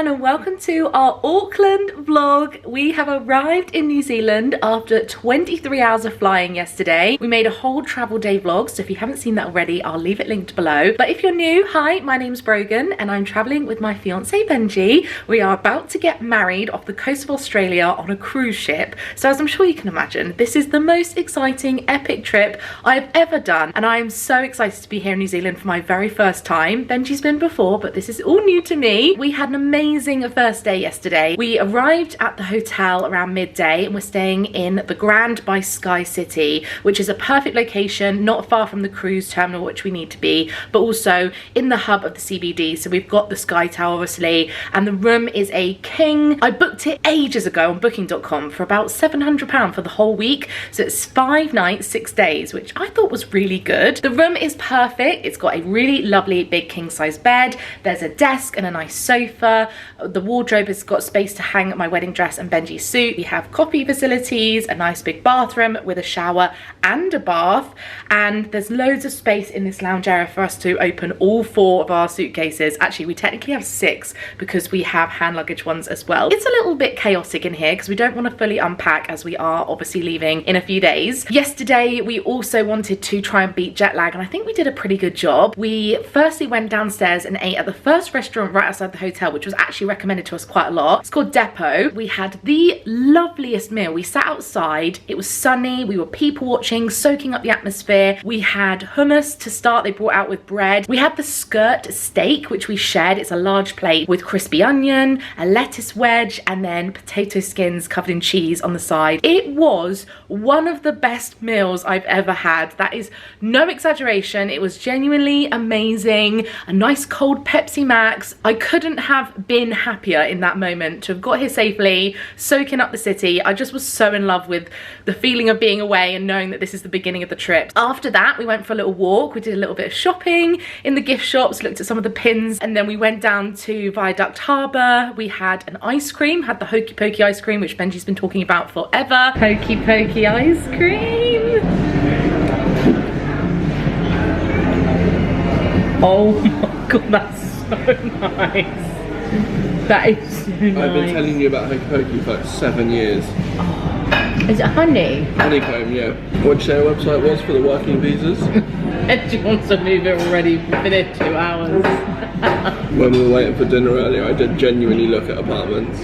everyone and welcome to our Auckland vlog. We have arrived in New Zealand after 23 hours of flying yesterday. We made a whole travel day vlog, so if you haven't seen that already, I'll leave it linked below. But if you're new, hi, my name's Brogan and I'm traveling with my fiance Benji. We are about to get married off the coast of Australia on a cruise ship. So as I'm sure you can imagine, this is the most exciting, epic trip I've ever done. And I am so excited to be here in New Zealand for my very first time. Benji's been before, but this is all new to me. We had an amazing first day yesterday. We arrived at the hotel around midday and we're staying in the Grand by Sky City, which is a perfect location, not far from the cruise terminal, which we need to be, but also in the hub of the CBD. So we've got the Sky Tower, obviously, and the room is a king. I booked it ages ago on booking.com for about £700 for the whole week. So it's 5 nights, 6 days, which I thought was really good. The room is perfect. It's got a really lovely big king size bed. There's a desk and a nice sofa. The wardrobe has got space to hang my wedding dress and Benji's suit. We have coffee facilities, a nice big bathroom with a shower and a bath, and there's loads of space in this lounge area for us to open all 4 of our suitcases. Actually, we technically have 6 because we have hand luggage ones as well. It's a little bit chaotic in here because we don't want to fully unpack as we are obviously leaving in a few days. Yesterday we also wanted to try and beat jet lag, and I think we did a pretty good job. We firstly went downstairs and ate at the first restaurant right outside the hotel, which was actually recommended to us quite a lot. It's called Depot. We had the loveliest meal. We sat outside, it was sunny, we were people watching, soaking up the atmosphere. We had hummus to start, they brought out with bread. We had the skirt steak, which we shared. It's a large plate with crispy onion, a lettuce wedge, and then potato skins covered in cheese on the side. It was one of the best meals I've ever had. That is no exaggeration. It was genuinely amazing. A nice cold Pepsi Max. I couldn't have been happier in that moment to have got here safely, soaking up the city. I just was so in love with the feeling of being away and knowing that this is the beginning of the trip. After that, we went for a little walk. We did a little bit of shopping in the gift shops, looked at some of the pins, and then we went down to Viaduct Harbour. We had an ice cream, had the Hokey Pokey ice cream, which Benji's been talking about forever. Hokey Pokey ice cream. Oh my god, that's so nice. That is so nice. I've been telling you about Hokey Pokey for like 7 years. Oh. Is it honey? Honeycomb, yeah. What did you say our website was for the working visas? She wants to move it already within 2 hours. When we were waiting for dinner earlier, I did genuinely look at apartments.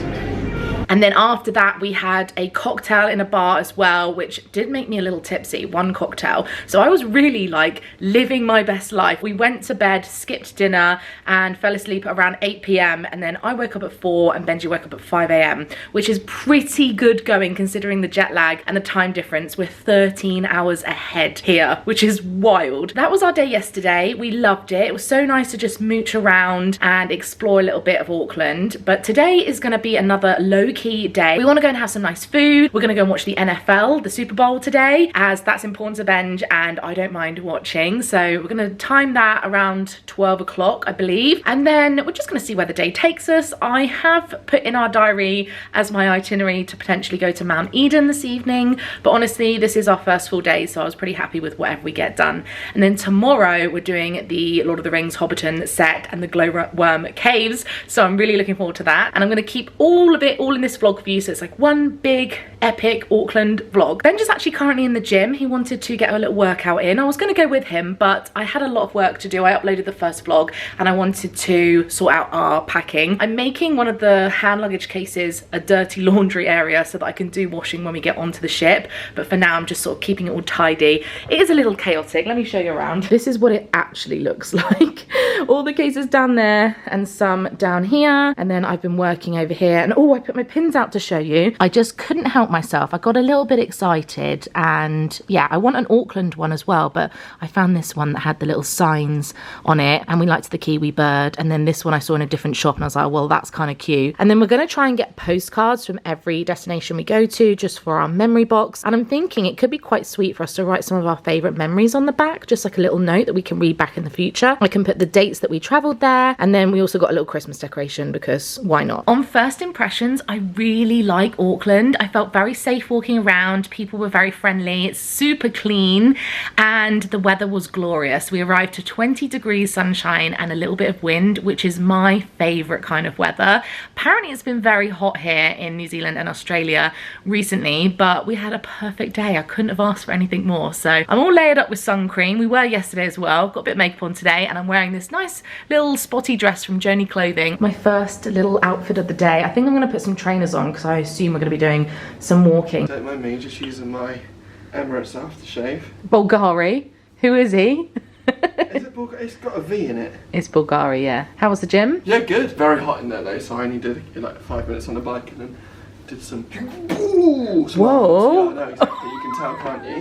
And then after that, we had a cocktail in a bar as well, which did make me a little tipsy, 1 cocktail. So I was really like living my best life. We went to bed, skipped dinner, and fell asleep at around 8 PM. And then I woke up at 4 and Benji woke up at 5 AM, which is pretty good going considering the jet lag and the time difference. We're 13 hours ahead here, which is wild. That was our day yesterday. We loved it. It was so nice to just mooch around and explore a little bit of Auckland. But today is going to be another low-key day. We want to go and have some nice food. We're going to go and watch the NFL, the Super Bowl today, as that's important to Benj and I don't mind watching. So we're going to time that around 12 o'clock, I believe. And then we're just going to see where the day takes us. I have put in our diary as my itinerary to potentially go to Mount Eden this evening. But honestly, this is our first full day, so I was pretty happy with whatever we get done. And then tomorrow we're doing the Lord of the Rings Hobbiton set and the Glowworm caves. So I'm really looking forward to that. And I'm going to keep all of it all in this vlog for you, so it's like one big epic Auckland vlog. Benji's actually currently in the gym. He wanted to get a little workout in. I was going to go with him, but I had a lot of work to do. I uploaded the first vlog and I wanted to sort out our packing. I'm making one of the hand luggage cases a dirty laundry area so that I can do washing when we get onto the ship, but for now I'm just sort of keeping it all tidy. It is a little chaotic. Let me show you around. This is what it actually looks like. All the cases down there and some down here, and then I've been working over here, and oh, I put my pins out to show you. I just couldn't help myself. I got a little bit excited, and yeah, I want an Auckland one as well, but I found this one that had the little signs on it, and we liked the kiwi bird. And then this one I saw in a different shop and I was like, well, that's kind of cute. And then we're going to try and get postcards from every destination we go to just for our memory box. And I'm thinking it could be quite sweet for us to write some of our favorite memories on the back, just like a little note that we can read back in the future. I can put the dates that we traveled there, and then we also got a little Christmas decoration because why not? On first impressions, I really like Auckland. I felt very safe walking around. People were very friendly. It's super clean and the weather was glorious. We arrived to 20 degrees sunshine and a little bit of wind, which is my favorite kind of weather. Apparently it's been very hot here in New Zealand and Australia recently, but we had a perfect day. I couldn't have asked for anything more. So I'm all layered up with sun cream. We were yesterday as well. Got a bit of makeup on today and I'm wearing this nice little spotty dress from Journey Clothing. My first little outfit of the day. I think I'm gonna put some trainers on because I assume we're gonna be doing some walking. Don't mind me, just using my Emirates aftershave. Bulgari. Who is he? Is it Bulgari? It's got a V in it. It's Bulgari, yeah. How was the gym? Yeah, good. Very hot in there though, so I only did like 5 minutes on the bike and then did some. Whoa! Yeah, I know exactly. You can tell, can't you?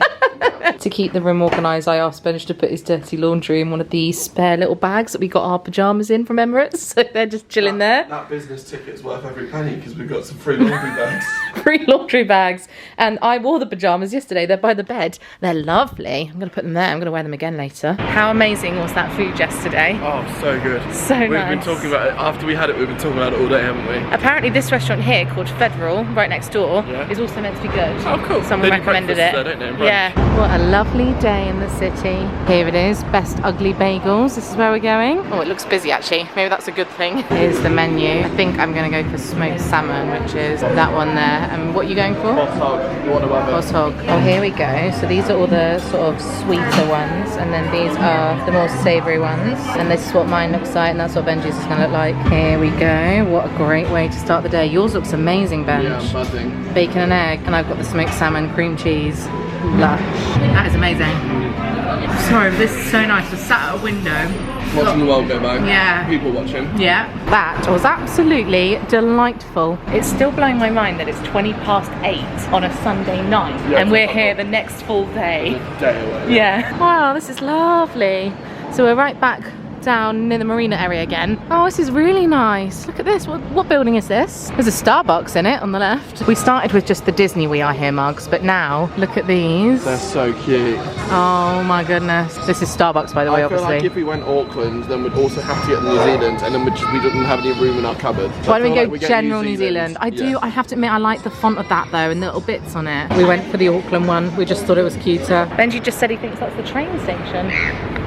To keep the room organised, I asked Benji to put his dirty laundry in one of these spare little bags that we got our pyjamas in from Emirates. So they're just chilling there. That business ticket's worth every penny because we've got some free laundry bags. Free laundry bags. And I wore the pyjamas yesterday. They're by the bed. They're lovely. I'm going to put them there. I'm going to wear them again later. How amazing was that food yesterday? Oh, so good. So nice. We've been talking about it. After we had it, we've been talking about it all day, haven't we? Apparently this restaurant here called Federal, right next door, is also meant to be good. Oh, cool. Someone recommended it. There, don't they, yeah. What a lovely day in the city. Here it is, Best Ugly Bagels. This is where we're going. Oh, it looks busy actually. Maybe that's a good thing. Here's the menu. I think I'm going to go for smoked salmon, which is that one there. And what are you going for? Boss hog. You want to have it? Boss hog. Oh, here we go. So these are all the sort of sweeter ones, and then these are the more savoury ones. And this is what mine looks like, and that's what Benji's is going to look like. Here we go. What a great way to start the day. Yours looks amazing, Benj. Yeah, I'm buzzing. Bacon and egg, and I've got the smoked salmon, cream cheese. Lush. That is amazing. Sorry, but this is so nice. We're sat at a window. Watching the world go by. Yeah. People watching. Yeah. That was absolutely delightful. It's still blowing my mind that it's 8:20 on a Sunday night. Yeah, and we're here the next full day. A day away. Yeah. Wow, this is lovely. So we're right back down near the marina area again. Oh, this is really nice. Look at this. What building is this? There's a Starbucks in it on the left. We started with just the Disney We Are Here mugs, but now look at these. They're so cute. Oh my goodness. This is Starbucks, by the way, obviously. I feel like if we went Auckland, then we'd also have to get New Zealand, and then we didn't have any room in our cupboard. Why don't we go general New Zealand? I have to admit, I like the font of that though, and the little bits on it. We went for the Auckland one. We just thought it was cuter. Benji just said he thinks that's the train station,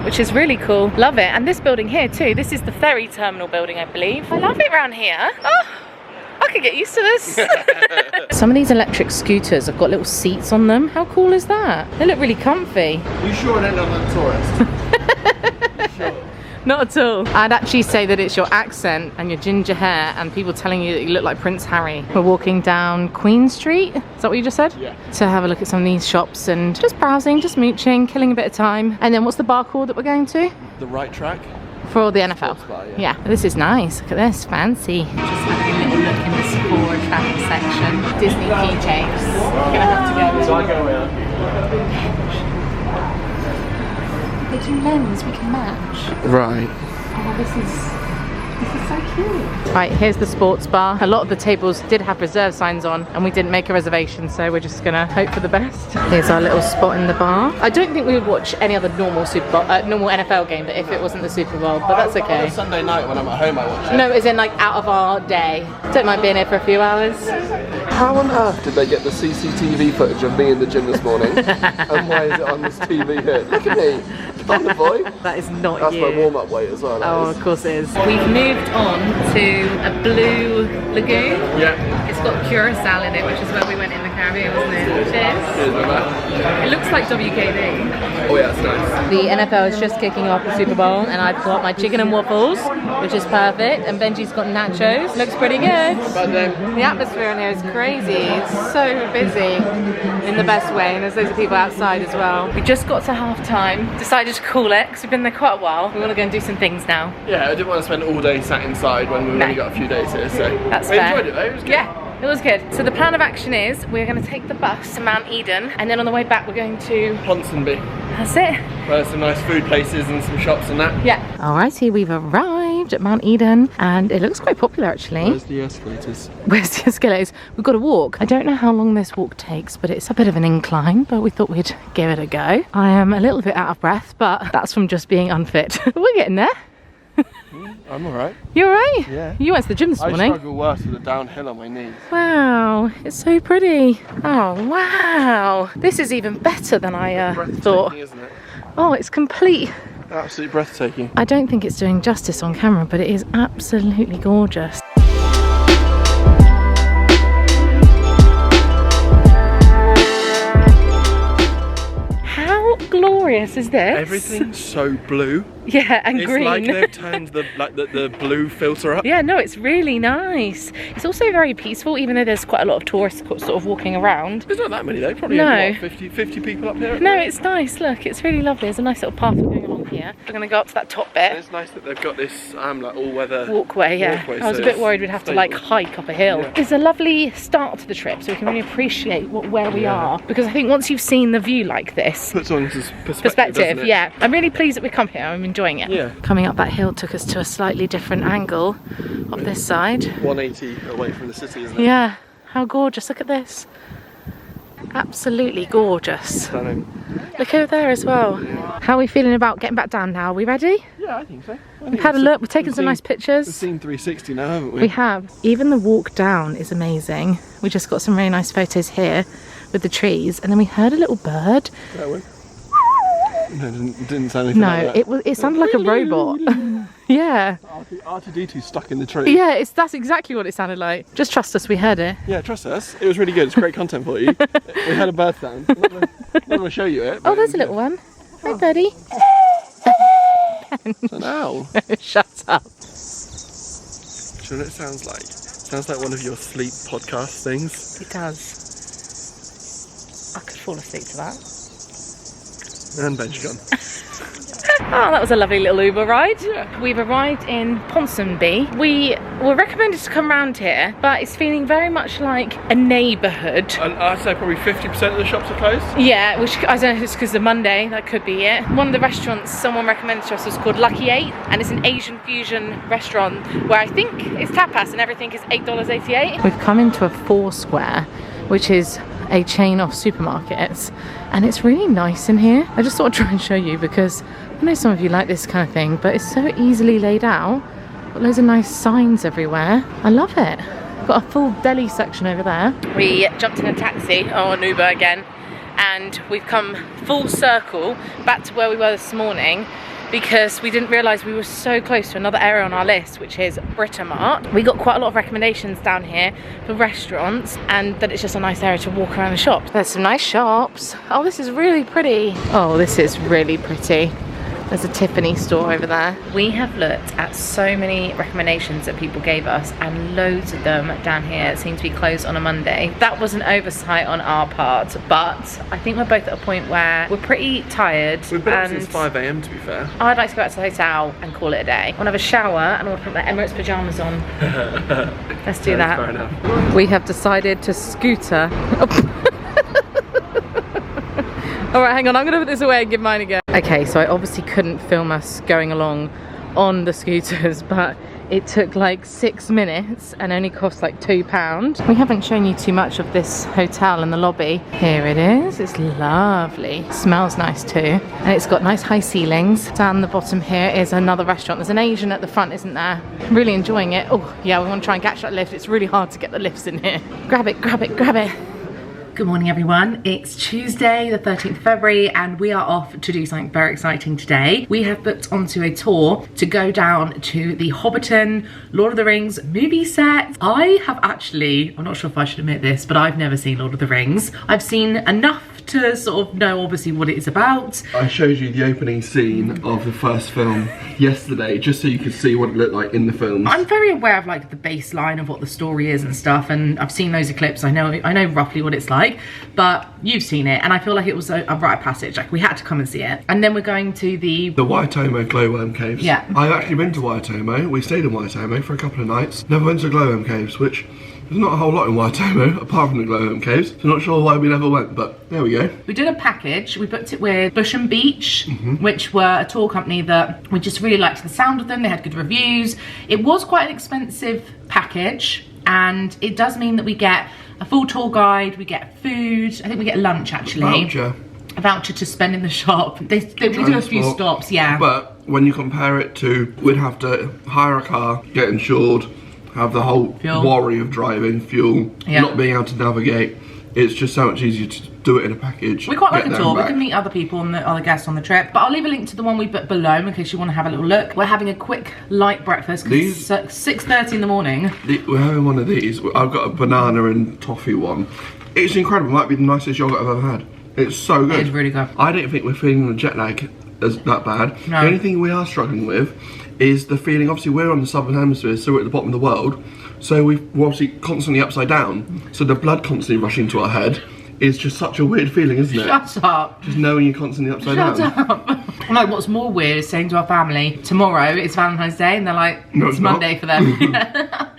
which is really cool. Love it. And this building here too. This is the ferry terminal building, I believe. I love it around here. Oh, I could get used to this. Some of these electric scooters have got little seats on them. How cool is that? They look really comfy. You sure they're not a tourist? Sure. Not at all. I'd actually say that it's your accent and your ginger hair and people telling you that you look like Prince Harry. We're walking down Queen Street. Is that what you just said? Yeah. To have a look at some of these shops and just browsing, just mooching, killing a bit of time. And then what's the bar called that we're going to? The right track. For the NFL. Bar, yeah. This is nice. Look at this, fancy. Just having a little look in the Sephora traffic section. Disney PJs. Gonna have to go. So I go around. They do lens, we can match. Right. Oh, this is so cute. Right, here's the sports bar. A lot of the tables did have reserve signs on and we didn't make a reservation, so we're just gonna hope for the best. Here's our little spot in the bar. I don't think we would watch any other normal normal NFL game but if it wasn't the Super Bowl, but that's okay. On a Sunday night when I'm at home I watch it. No, as in like out of our day. Don't mind being here for a few hours. How on earth did they get the CCTV footage of me in the gym this morning? And why is it on this TV here? Look at me. I'm the boy. That is not That's you. my warm-up weight as well. Oh, of course it is. We've moved on to a blue lagoon. Yeah. It's got curacao in it, which is where we went in the Caribbean, wasn't it? Cheers. Cheers, Mama. It looks like WKD. Oh yeah, it's nice. The NFL is just kicking off the Super Bowl and I've got my chicken and waffles, which is perfect, and Benji's got nachos. Looks pretty good. The atmosphere in here is crazy. It's so busy in the best way, and there's loads of people outside as well. We just got to half time, decided to call it because we've been there quite a while. We want to go and do some things now. Yeah, I didn't want to spend all day sat inside when we've only got a few days here, so that's we fair. enjoyed it though, it was good. Yeah. It was good. So the plan of action is we're going to take the bus to Mount Eden, and then on the way back we're going to Ponsonby. That's it. There's some nice food places and some shops and that. Yeah. Alrighty, we've arrived at Mount Eden and it looks quite popular actually. Where's the escalators? Where's the escalators? We've got to walk. I don't know how long this walk takes, but it's a bit of an incline, but we thought we'd give it a go. I am a little bit out of breath, but that's from just being unfit. We're getting there. I'm alright. You alright? Yeah. You went to the gym this morning. I struggle worse with the downhill on my knees. Wow, it's so pretty. Oh wow, this is even better than I thought. Isn't it? Oh, it's complete. Absolutely breathtaking. I don't think it's doing justice on camera, but it is absolutely gorgeous. How glorious is this? Everything's so blue. Yeah, and green. It's like they've turned the blue filter up. Yeah, no, it's really nice. It's also very peaceful, even though there's quite a lot of tourists sort of walking around. There's not that many though, probably No. what, 50 people up here? No, it's nice, look, it's really lovely. There's a nice little path going along here. We're going to go up to that top bit. And it's nice that they've got this like all-weather walkway, yeah. I was a bit worried we'd have to like hike up a hill. Yeah. It's a lovely start to the trip, so we can really appreciate where we are. Because I think once you've seen the view like this, puts on into perspective, doesn't it? yeah. I'm really pleased that we come here. I'm enjoying it. Yeah. Coming up that hill took us to a slightly different angle of this side. 180 away from the city, isn't it? Yeah. How gorgeous. Look at this. Absolutely gorgeous. Stunning. Look over there as well. How are we feeling about getting back down now? Are we ready? Yeah, I think so. We've had a look. We've taken some nice pictures. We've seen 360 now, haven't we? We have. Even the walk down is amazing. We just got some really nice photos here with the trees, and then we heard a little bird. That one. No, it didn't sound anything like that. No, it sounded like a robot. Yeah. R2D2 stuck in the tree. Yeah, that's exactly what it sounded like. Just trust us, we heard it. Yeah, trust us. It was really good. It's great content for you. We had a bird sound. I'm not going to show you it. Oh, there's a little one. Hi, buddy. It's an owl. Shut up. Do you know what it sounds like? It sounds like one of your sleep podcast things. It does. I could fall asleep to that. And Benji gone. Oh, that was a lovely little Uber ride. Yeah. We've arrived in Ponsonby. We were recommended to come round here, but it's feeling very much like a neighbourhood. And I'd say probably 50% of the shops are closed. Yeah, which I don't know if it's because of Monday, that could be it. One of the restaurants someone recommended to us was called Lucky 8, and it's an Asian fusion restaurant where I think it's tapas and everything is $8.88. We've come into a Foursquare, which is a chain of supermarkets, and it's really nice in here. I just thought I'd try and show you because I know some of you like this kind of thing, but it's so easily laid out. Got loads of nice signs everywhere. I love it. Got a full deli section over there. We jumped in a taxi, or an Uber again, and we've come full circle back to where we were this morning because we didn't realise we were so close to another area on our list, which is Britomart. We got quite a lot of recommendations down here for restaurants, and that it's just a nice area to walk around and shop. There's some nice shops. Oh, this is really pretty. Oh, this is really pretty. There's a Tiffany store over there. We have looked at so many recommendations that people gave us, and loads of them down here seem to be closed on a Monday. That was an oversight on our part, but I think we're both at a point where we're pretty tired. We've been up since 5 AM to be fair. I'd like to go back to the hotel and call it a day. I want to have a shower and I want to put my Emirates pyjamas on. Let's do that. Fair enough. We have decided to scooter. Alright, hang on, I'm going to put this away and give mine a go. Okay, so I obviously couldn't film us going along on the scooters, but it took like 6 minutes and only cost like £2. We haven't shown you too much of this hotel in the lobby. Here it is, it's lovely. Smells nice too. And it's got nice high ceilings. Down the bottom here is another restaurant. There's an Asian at the front, isn't there? Really enjoying it. Oh yeah, we want to try and catch that lift. It's really hard to get the lifts in here. Grab it, grab it, grab it. Good morning everyone, it's Tuesday the 13th of February and we are off to do something very exciting today. We have booked onto a tour to go down to the Hobbiton Lord of the Rings movie set. I have actually, I'm not sure if I should admit this, but I've never seen Lord of the Rings. I've seen enough to sort of know obviously what it is about. I showed you the opening scene of the first film yesterday just so you could see what it looked like in the film. I'm very aware of like the baseline of what the story is and stuff, and I've seen those clips. I know roughly what it's like, but you've seen it and I feel like it was a rite of passage. Like we had to come and see it. And then we're going to the Waitomo Glowworm Caves. Yeah. I've actually been to Waitomo. We stayed in Waitomo for a couple of nights. Never went to Glowworm Caves, which there's not a whole lot in Waitomo apart from the Glowworm Caves. So not sure why we never went, but there we go. We did a package. We booked it with Bush and Beach, which were a tour company that we just really liked the sound of them. They had good reviews. It was quite an expensive package, and it does mean that we get a full tour guide, we get food, I think we get lunch actually. Voucher. voucher to spend in the shop. We do a few stops, yeah. But when you compare it to, we'd have to hire a car, get insured, have the whole worry of driving, fuel, not being able to navigate. It's just so much easier to do it in a package. We quite like a tour. We can meet other people, other guests on the trip. But I'll leave a link to the one we booked below in case you want to have a little look. We're having a quick light breakfast because it's 6:30 in the morning. We're having one of these. I've got a banana and toffee one. It's incredible. It might be the nicest yogurt I've ever had. It's so good. It's really good. I don't think we're feeling the jet lag as that bad. No. The only thing we are struggling with is the feeling, obviously we're on the southern hemisphere, so we're at the bottom of the world, so we're obviously constantly upside down, so the blood constantly rushing to our head is just such a weird feeling, isn't it? Shut up. Just knowing you're constantly upside down. Shut up. No, what's more weird is saying to our family, tomorrow is Valentine's Day, and they're like, no, it's Monday for them.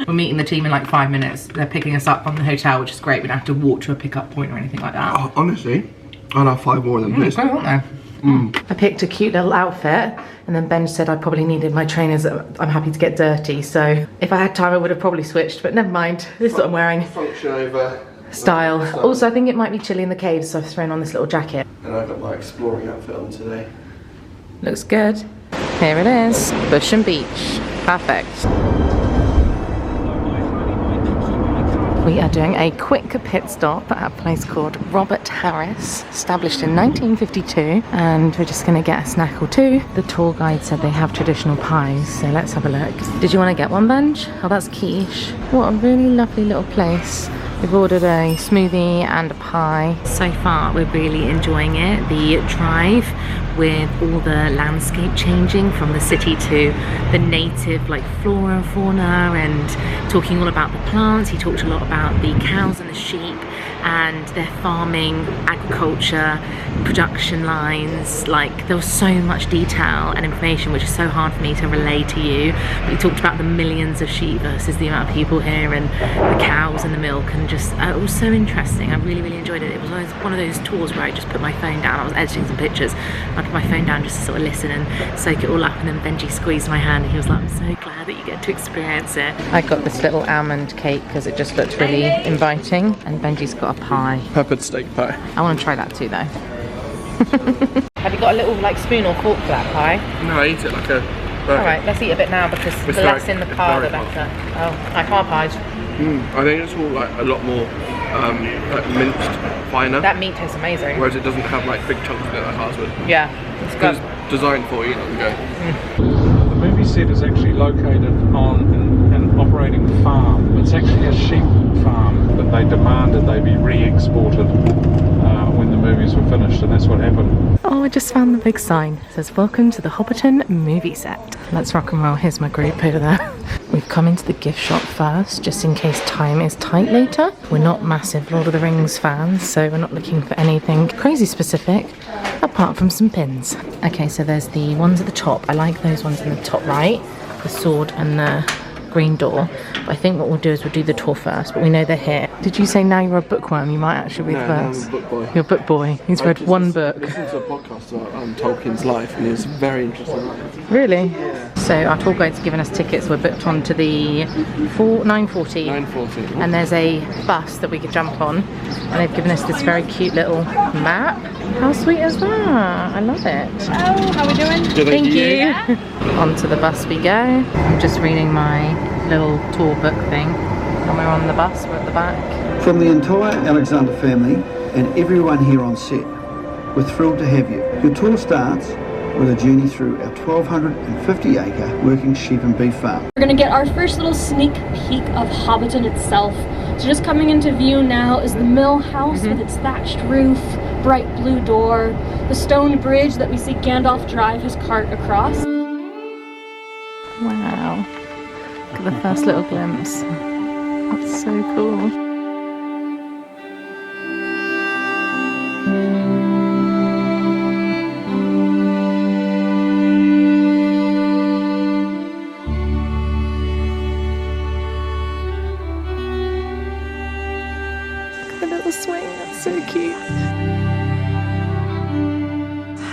We're meeting the team in like 5 minutes. They're picking us up from the hotel, which is great. We don't have to walk to a pickup point or anything like that. Oh, honestly, I'll have 5 more of them, please. Great, aren't they? I picked a cute little outfit, and then Ben said I probably needed my trainers. I'm happy to get dirty, so if I had time I would have probably switched, but never mind. This is what I'm wearing. Function over style. Also, I think it might be chilly in the caves, so I've thrown on this little jacket. And I've got my exploring outfit on today. Looks good. Here it is, bush and beach. Perfect. We are doing a quick pit stop at a place called Robert Harris, established in 1952, and we're just going to get a snack or two. The tour guide said they have traditional pies, so let's have a look. Did you want to get one, Benj? Oh, that's quiche. What a really lovely little place. We've ordered a smoothie and a pie. So far, we're really enjoying it. The drive with all the landscape changing from the city to the native like flora and fauna, and talking all about the plants. He talked a lot about the cows and the sheep and their farming, agriculture, production lines. Like, there was so much detail and information which is so hard for me to relay to you. But he talked about the millions of sheep versus the amount of people here, and the cows and the milk, and just it was so interesting. I really, really enjoyed it. It was one of those tours where I just put my phone down. I was editing some pictures. I put my phone down just to sort of listen and soak it all up, and then Benji squeezed my hand and he was like, I'm so glad that you get to experience it. I got this little almond cake because it just looked really inviting, and Benji's got a pie. Peppered steak pie. I want to try that too though. Have you got a little like spoon or fork for that pie? No, I eat it like a burger. Alright, let's eat a bit now because the less in the pie the better. Oh, like our pies. I think it's all like a lot more like minced, finer. That meat tastes amazing. Whereas it doesn't have like big chunks in it like ours would. Yeah, it's good. It's designed for you, let go. The movie set is actually located on an operating farm. It's actually a sheep farm that they demanded they be re-exported when the movies were finished, and that's what happened. Oh, I just found the big sign. It says, welcome to the Hobbiton movie set. Let's rock and roll. Here's my group over there. We've come into the gift shop first, just in case time is tight later. We're not massive Lord of the Rings fans, so we're not looking for anything crazy specific, apart from some pins. Okay, so there's the ones at the top. I like those ones in the top right, the sword and the green door. But I think what we'll do is we'll do the tour first, but we know they're here. Did you say now you're a bookworm? You might actually read first. I'm a book boy. You're a book boy. He's read one book. I listened to a podcast about Tolkien's life, and it was very interesting. Really? Yeah. So our tour guide's given us tickets. We're booked on to the 9:40. 9:40. And there's a bus that we could jump on, and they've given us this very cute little map. How sweet is that? I love it. Oh, how are we doing? Thank you. Onto the bus we go. I'm just reading my little tour book thing, and we're on the bus. We're at the back. From the entire Alexander family and everyone here on set, we're thrilled to have you. Your tour starts with a journey through our 1,250-acre working sheep and beef farm. We're gonna get our first little sneak peek of Hobbiton itself. So just coming into view now is the mill house with its thatched roof, bright blue door, the stone bridge that we see Gandalf drive his cart across. Wow. Look at the first little glimpse. That's so cool. Look at the little swing, that's so cute.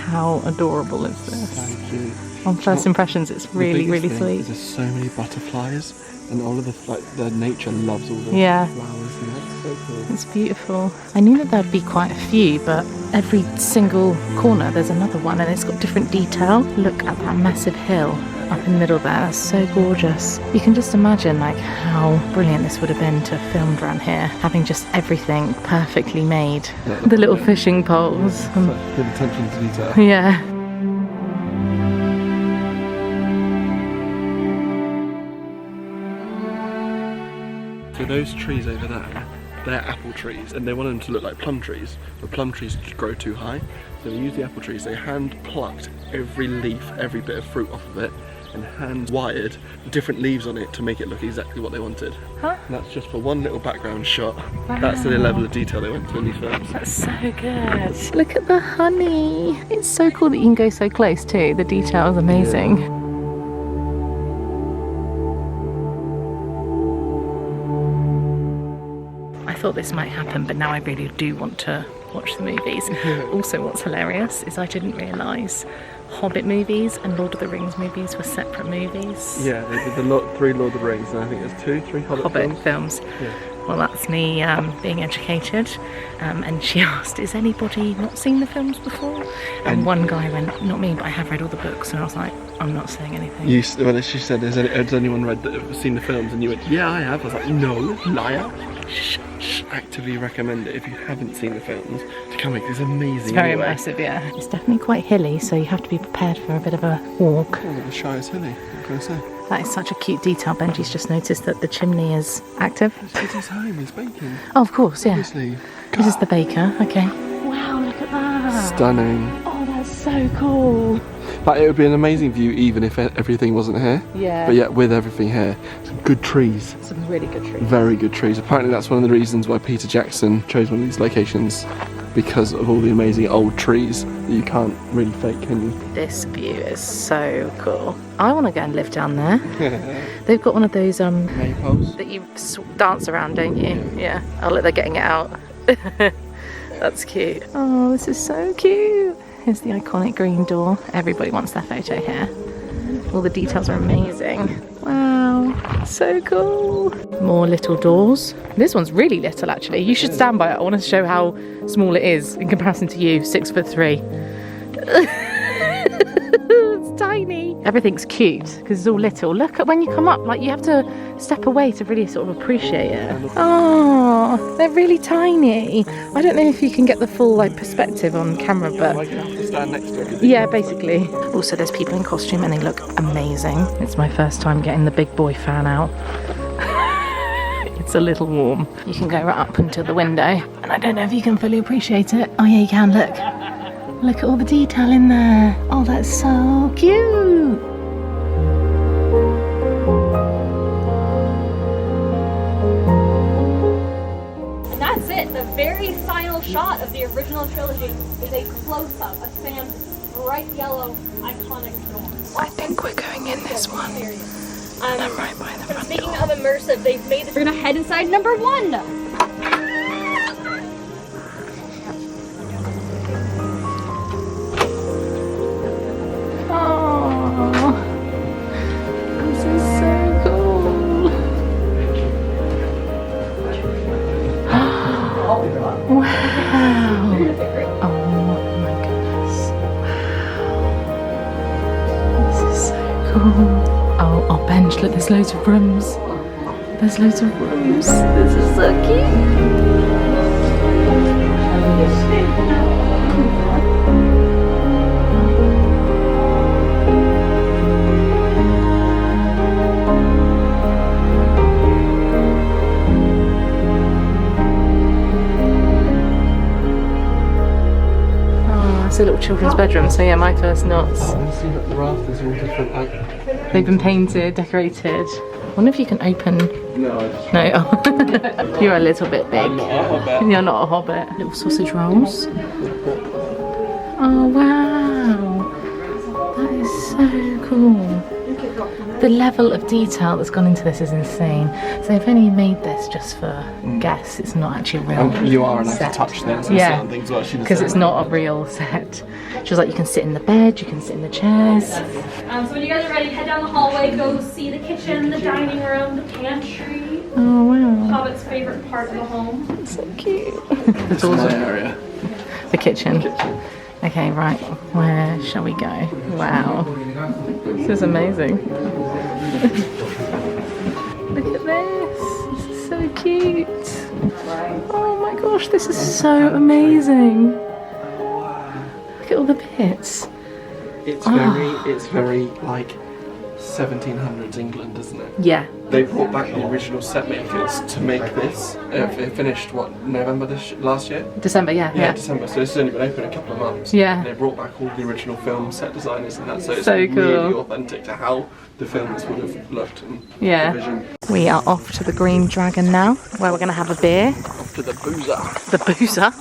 How adorable is this? So cute. On first impressions, it's really, really sweet. There's so many butterflies, and all of the nature loves all the flowers, and that's so cool. It's beautiful. I knew that there'd be quite a few, but every single corner there's another one, and it's got different detail. Look at that massive hill up in the middle there. That's so gorgeous. You can just imagine like how brilliant this would have been to have filmed around here, having just everything perfectly made. Yeah, the little fishing poles. Such good attention to detail. Yeah. So those trees over there, they're apple trees, and they want them to look like plum trees, but plum trees grow too high. So they use the apple trees, they hand plucked every leaf, every bit of fruit off of it, and hand wired different leaves on it to make it look exactly what they wanted. Huh? And that's just for one little background shot. Wow. That's the level of detail they went to in these films. That's so good. Look at the honey. It's so cool that you can go so close too. The detail is amazing. Yeah. I thought this might happen, but now I really do want to watch the movies. Also, what's hilarious is I didn't realise Hobbit movies and Lord of the Rings movies were separate movies. Yeah, they did the 3 Lord of the Rings, and I think there's 3 Hobbit films. Yeah. Well, that's me being educated. And she asked, has anybody not seen the films before? And one guy went, not me, but I have read all the books. And I was like, I'm not saying anything. When she said, has anyone seen the films? And you went, yeah, I have. I was like, no, liar. Actively recommend it if you haven't seen the films to come. It's amazing. It's very immersive, yeah. It's definitely quite hilly, so you have to be prepared for a bit of a walk. Oh, the shy is hilly. What can I say? That is such a cute detail. Benji's just noticed that the chimney is active. It's his home. He's baking. Oh, of course, yeah. Obviously. This is the baker. Okay. Wow, look at that. Stunning. Oh, that's so cool. Like, it would be an amazing view even if everything wasn't here. Yeah. But yet, with everything here, some good trees. Some really good trees. Very good trees. Apparently, that's one of the reasons why Peter Jackson chose one of these locations, because of all the amazing old trees that you can't really fake, can you? This view is so cool. I want to go and live down there. They've got one of those maypoles that you dance around, don't you? Yeah. Oh, look, they're getting it out. That's cute. Oh, this is so cute. Here's the iconic green door. Everybody wants their photo here. All the details are amazing. Wow, so cool. More little doors. This one's really little, actually. You should stand by it. I want to show how small it is in comparison to you, 6'3". It's tiny. Everything's cute because it's all little. Look at when you come up, like you have to step away to really sort of appreciate it. Oh, they're really tiny. I don't know if you can get the full like perspective on camera, but like you have to stand next to it. yeah, basically. Also, there's people in costume and they look amazing. It's my first time getting the big boy fan out. It's a little warm. You can go right up until the window, and I don't know if you can fully appreciate it. Oh yeah, you can. Look at all the detail in there. Oh, that's so cute. And that's it. The very final shot of the original trilogy is a close-up of Sam's bright yellow, iconic door. I think we're going in this one. And I'm right by the front Speaking door. of immersive, they've made this. We're gonna head inside number 1. Wow! Oh my goodness. This is so cool. Oh, bench, look, there's loads of rooms. There's loads of rooms. This is so cute. A little children's bedroom, so yeah, my first knots. Oh, and see that the rafters are all different. They've been painted, decorated. I wonder if you can open. No, I just... No, oh. You're a little bit big. I'm not a hobbit. You're not a hobbit. Little sausage rolls. Oh wow, that is so cool. The level of detail that's gone into this is insane. So they've only made this just for guests. It's not actually real. You are allowed set. to touch this and certain things. Because it's not a real set. She was like, you can sit in the bed, you can sit in the chairs. So when you guys are ready, head down the hallway, go see the kitchen, the dining room, the pantry. Oh wow. Hobbit's favorite part of the home. It's so cute. It's my area. The kitchen. Okay, right. Where shall we go? Wow. This is amazing. Look at this. This is so cute. Oh my gosh, this is so amazing. Look at all the bits. It's very like 1700s England, isn't it? Yeah. They brought back the original set makers to make this. It finished November last year? December, yeah. December. So it's only been open a couple of months. Yeah. And they brought back all the original film set designers and that. So it's So really cool. authentic to how the films would have looked. And Yeah. the vision. We are off to the Green Dragon now, where we're going to have a beer. Off to the boozer. The boozer.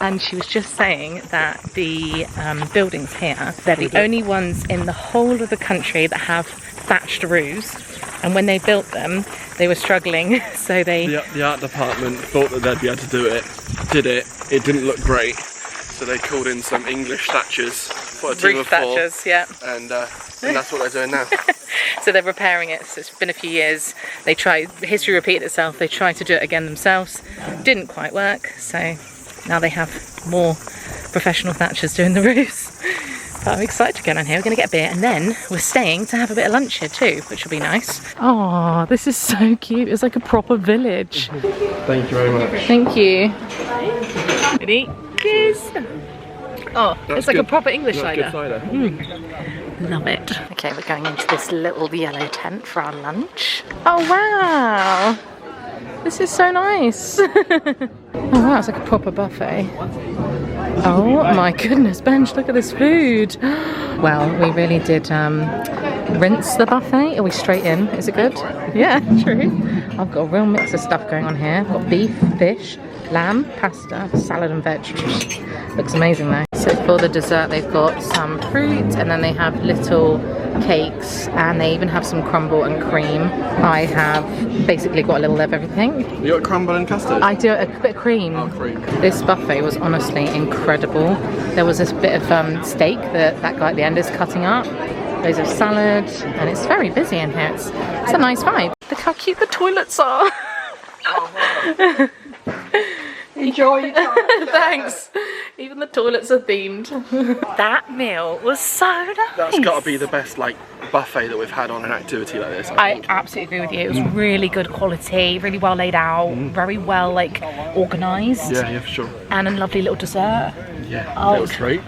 And she was just saying that the buildings here, they're the only ones in the whole of the country that have thatched roofs. And when they built them, they were struggling, so they... The art department thought that they'd be able to do it, did it, it didn't look great, so they called in some English thatchers for a team Roof of 4. thatchers, yeah. And that's what they're doing now. So they're repairing it, so it's been a few years. They tried, history repeated itself, they tried to do it again themselves. Didn't quite work, so now they have more professional thatchers doing the roofs. But I'm excited to get on here. We're going to get a beer and then we're staying to have a bit of lunch here too, which will be nice. Oh, this is so cute. It's like a proper village. Thank you very much. Thank you. Ready? Cheers. Oh, it's like a proper English cider. Love it. Okay, we're going into this little yellow tent for our lunch. Oh wow. This is so nice. Oh wow, it's like a proper buffet. Oh my goodness, Benj, look at this food. Well, we really did rinse the buffet. Are we straight in? Is it good? Yeah, true. I've got a real mix of stuff going on here. I've got beef, fish, lamb, pasta, salad and veg. Looks amazing though. So for the dessert they've got some fruit and then they have little cakes and they even have some crumble and cream. I have basically got a little of everything. You got crumble and custard? I do a bit of cream. Oh, cream. This buffet was honestly incredible. There was this bit of steak that guy at the end is cutting up. Loads of salad and it's very busy in here. It's a nice vibe. Look how cute the toilets are. Oh, wow. Enjoy your time. Thanks. Even the toilets are themed. That meal was so nice. That's got to be the best like buffet that we've had on an activity like this. I think. Absolutely agree with you. It was really good quality, really well laid out, very well like organised. Yeah, for sure. And a lovely little dessert. Yeah, Oh, little treat.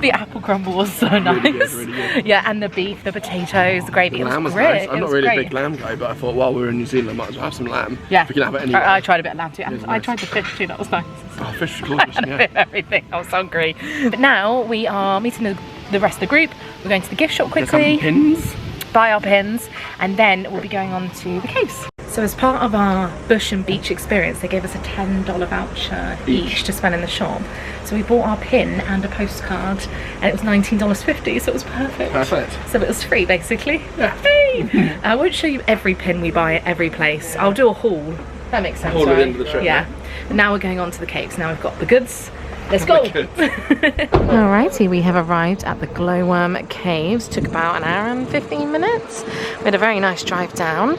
The apple crumble was so nice. Really good. Yeah, and the beef, the potatoes, the gravy. The lamb was great. nice. I'm not really a big lamb guy, but I thought while we were in New Zealand, I might as well have some lamb. Yeah, If we can have it anyway. I tried a bit of lamb too. And It was I nice. tried the fish too. That was nice. Oh, fish was I gorgeous, had a yeah. bit of everything. I was hungry. But now we are meeting the rest of the group. We're going to the gift shop There's quickly, some pins. buy our pins, and then we'll be going on to the caves. So as part of our bush and beach experience, they gave us a $10 voucher each to spend in the shop. So we bought our pin and a postcard, and it was $19.50, so it was perfect. Perfect. So it was free, basically. Yeah. Hey! I won't show you every pin we buy at every place. I'll do a haul. That makes sense, Haul at the right? end of the trip, Yeah. But now we're going on to the caves. Now we've got the goods. Let's go! Alrighty, we have arrived at the Glowworm Caves. Took about an hour and 15 minutes. We had a very nice drive down,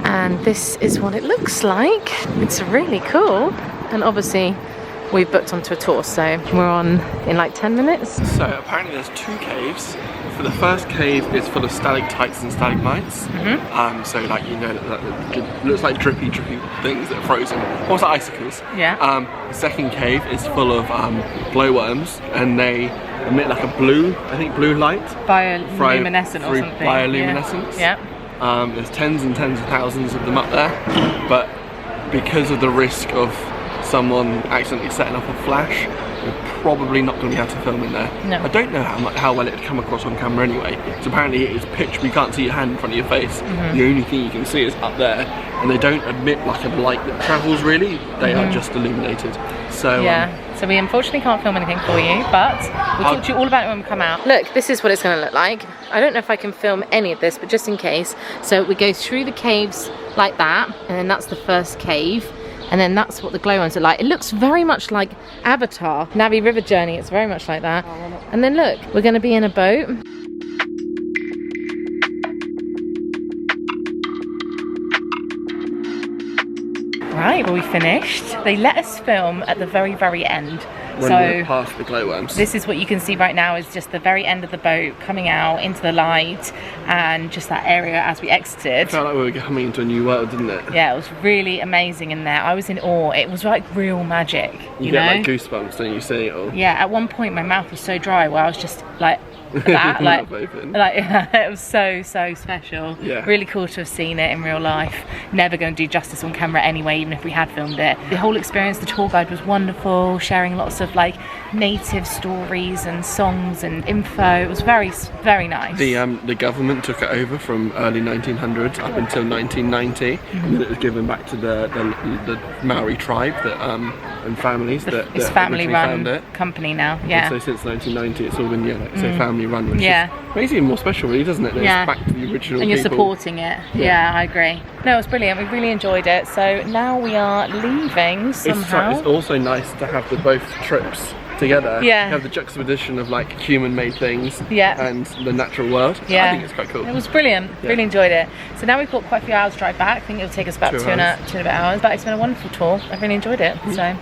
and this is what it looks like. It's really cool, and obviously we've booked onto a tour, so we're on in like 10 minutes. So apparently there's 2 caves. For the first cave is full of stalactites and stalagmites. So like that looks like drippy things that are frozen. What's that, icicles? Yeah. The second cave is full of glowworms, and they emit like a blue light. Bioluminescent or something. Bioluminescence. Yeah. There's tens and tens of thousands of them up there, but because of the risk of someone accidentally setting off a flash, we're probably not going to be able to film in there. No. I don't know how well it would come across on camera anyway. So apparently it is pitch, you can't see your hand in front of your face. The only thing you can see is up there, and they don't emit like a light that travels really. They are just illuminated. So Yeah, So we unfortunately can't film anything for you, but we'll talk to you all about it when we come out. Look, this is what it's going to look like. I don't know if I can film any of this, but just in case. So we go through the caves like that, and then that's the first cave. And then that's what the glowworms are like. It looks very much like Avatar, Navi River Journey. It's very much like that. And then look, we're going to be in a boat. Right, well we finished. They let us film at the very, very end. When we're past the glowworms. This is what you can see right now is just the very end of the boat coming out into the light and just that area as we exited. It felt like we were coming into a new world, didn't it? Yeah, it was really amazing in there. I was in awe. It was like real magic. You get know? like goosebumps, don't you, seeing it all? Yeah, at one point my mouth was so dry where I was just like that, like it was so special. Yeah. Really cool to have seen it in real life. Never going to do justice on camera anyway, even if we had filmed it. The whole experience, the tour guide was wonderful, sharing lots of like native stories and songs and info. It was very nice. The government took it over from early 1900s up until 1990, and then it was given back to the Maori tribe that and families that it's family-run company now. Yeah. And so since 1990, it's all been family-run, which is makes it even more special, really, doesn't it? That yeah. It's back to the original. And you're people. Supporting it. Yeah, I agree. No, it was brilliant. We really enjoyed it. So now we are leaving somehow. It's also nice to have both trips together. Yeah. You have the juxtaposition of like human-made things yeah. and the natural world. Yeah. I think it's quite cool. It was brilliant. Yeah. Really enjoyed it. So now we've got quite a few hours drive back. I think it'll take us about two and a bit hours. But it's been a wonderful tour. I've really enjoyed it. So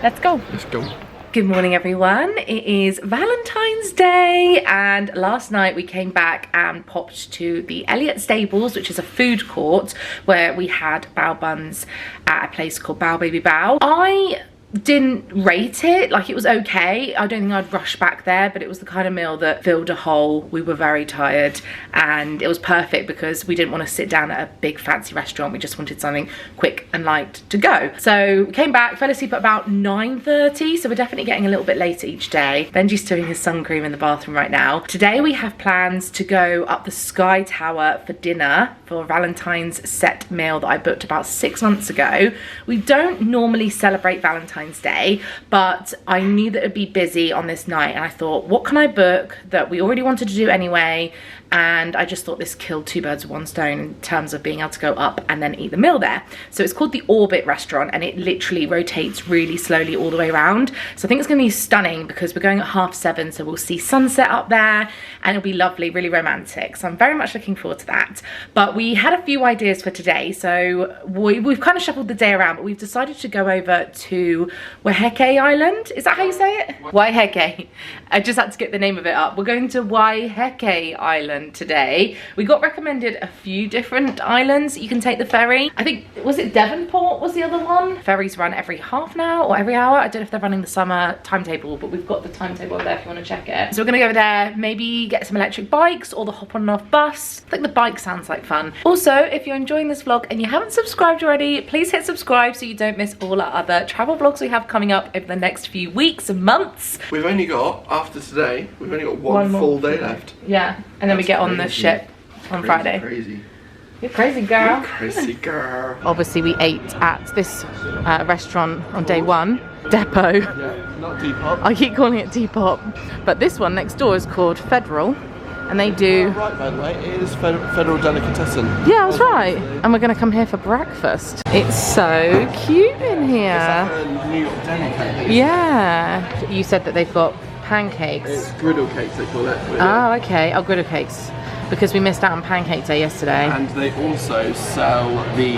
let's go. Let's go. Good morning everyone, it is Valentine's Day and last night we came back and popped to the Elliot Stables, which is a food court where we had bao buns at a place called Bao Baby Bao. I didn't rate it, like it was okay. I don't think I'd rush back there, but it was the kind of meal that filled a hole. We were very tired and it was perfect because we didn't want to sit down at a big fancy restaurant. We just wanted something quick and light to go. So we came back, fell asleep at about 9:30, so we're definitely getting a little bit later each day. Benji's doing his sun cream in the bathroom right now. Today we have plans to go up the Sky Tower for dinner for Valentine's set meal that I booked about 6 months ago. We don't normally celebrate Valentine's Day, but I knew that it'd be busy on this night and I thought, what can I book that we already wanted to do anyway? And I just thought this killed two birds with one stone in terms of being able to go up and then eat the meal there. So it's called the Orbit restaurant and it literally rotates really slowly all the way around. So I think it's gonna be stunning because we're going at 7:30, so we'll see sunset up there and it'll be lovely, really romantic. So I'm very much looking forward to that. But we had a few ideas for today. So we've kind of shuffled the day around, but we've decided to go over to Waiheke Island. Is that how you say it? Waiheke. I just had to get the name of it up. We're going to Waiheke Island today. We got recommended a few different islands you can take the ferry. I think, was it Devonport was the other one? Ferries run every half an hour or every hour. I don't know if they're running the summer timetable, but we've got the timetable there if you want to check it. So we're gonna go over there, maybe get some electric bikes or the hop on and off bus. I think the bike sounds like fun. Also, if you're enjoying this vlog and you haven't subscribed already, please hit subscribe so you don't miss all our other travel vlogs we have coming up over the next few weeks and months. We've only got, after today, we've only got one full day left. Yeah, and then we get on the ship on Friday. Crazy. You're crazy, girl. You're crazy, girl. Obviously, we ate at this restaurant on day one, Depot. Yeah, not Depop. I keep calling it Depop, but this one next door is called Federal, and they do. Oh, right, by the way, it is Federal Delicatessen. Yeah, I was right. And we're going to come here for breakfast. It's so cute in here. It's like a New York deli. Yeah. You said that they've got pancakes. It's griddle cakes, they call it. Oh, okay. Oh, griddle cakes. Because we missed out on pancake day yesterday. And they also sell the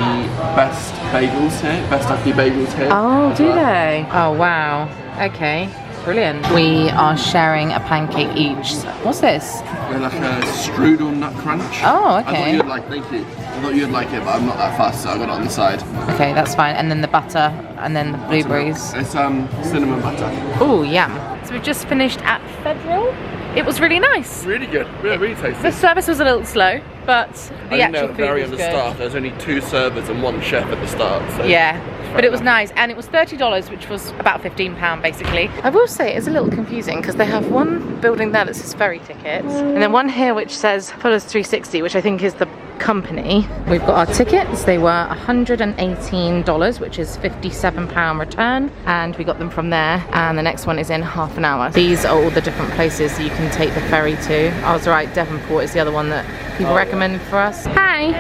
best bagels here, best Aki bagels here. Oh, do they? Oh, wow. Okay, brilliant. We are sharing a pancake each. What's this? They're like a strudel nut crunch. Oh, okay. I thought you'd like it. I thought you'd like it, but I'm not that fast, so I got it on the side. Okay, that's fine. And then the butter, and then the blueberries. It's cinnamon butter. Oh, yum. So we've just finished at Federal. It was really nice. Really good. Yeah, really tasty. The service was a little slow, but the actual food was good. Start, there's only 2 servers and 1 chef at the start. So yeah, but it was nice, and it was $30, which was about £15 basically. I will say it's a little confusing because they have one building there that says ferry tickets, and then one here which says Fuller's 360, which I think is the company. We've got our tickets. They were $118, which is £57 return, and we got them from there, and the next one is in half an hour. These are all the different places you can take the ferry to. I was right, Devonport is the other one that people recommended for us. Hi!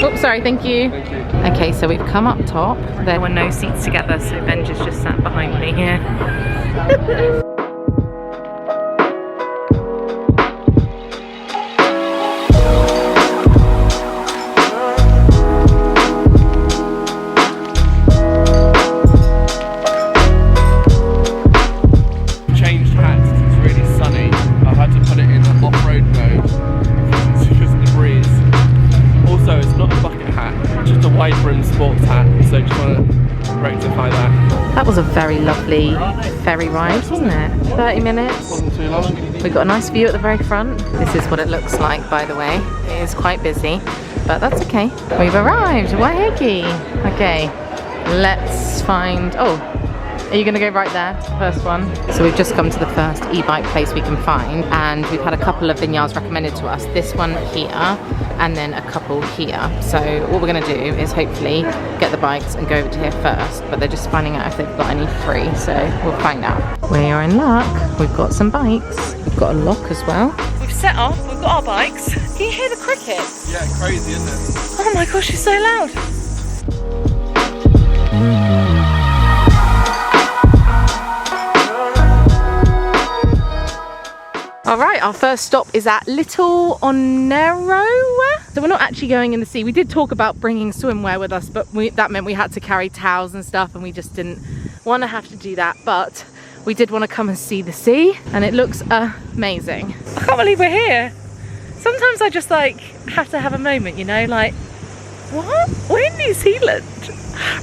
Oops, sorry, thank you. Okay, so we've come up top. There were no seats together, so Benji's just sat behind me here. That was a very lovely ferry ride, wasn't it? 30 minutes. Wasn't too long. We've got a nice view at the very front. This is what it looks like, by the way. It is quite busy, but that's okay. We've arrived, Waiheke. Okay, let's find, oh, are you gonna go right there, first one? So we've just come to the first e-bike place we can find, and we've had a couple of vineyards recommended to us. This one here, and then a couple here. So what we're gonna do is hopefully get the bikes and go over to here first, but they're just finding out if they've got any free, so we'll find out. We are in luck. We've got some bikes. We've got a lock as well. We've set off, we've got our bikes. Can you hear the cricket? Yeah, crazy, isn't it? Oh my gosh, it's so loud. All right, our first stop is at Little Onero. So we're not actually going in the sea. We did talk about bringing swimwear with us, but that meant we had to carry towels and stuff, and we just didn't want to have to do that. But we did want to come and see the sea, and it looks amazing. I can't believe we're here. Sometimes I just like have to have a moment, you know, like, what? We're in New Zealand,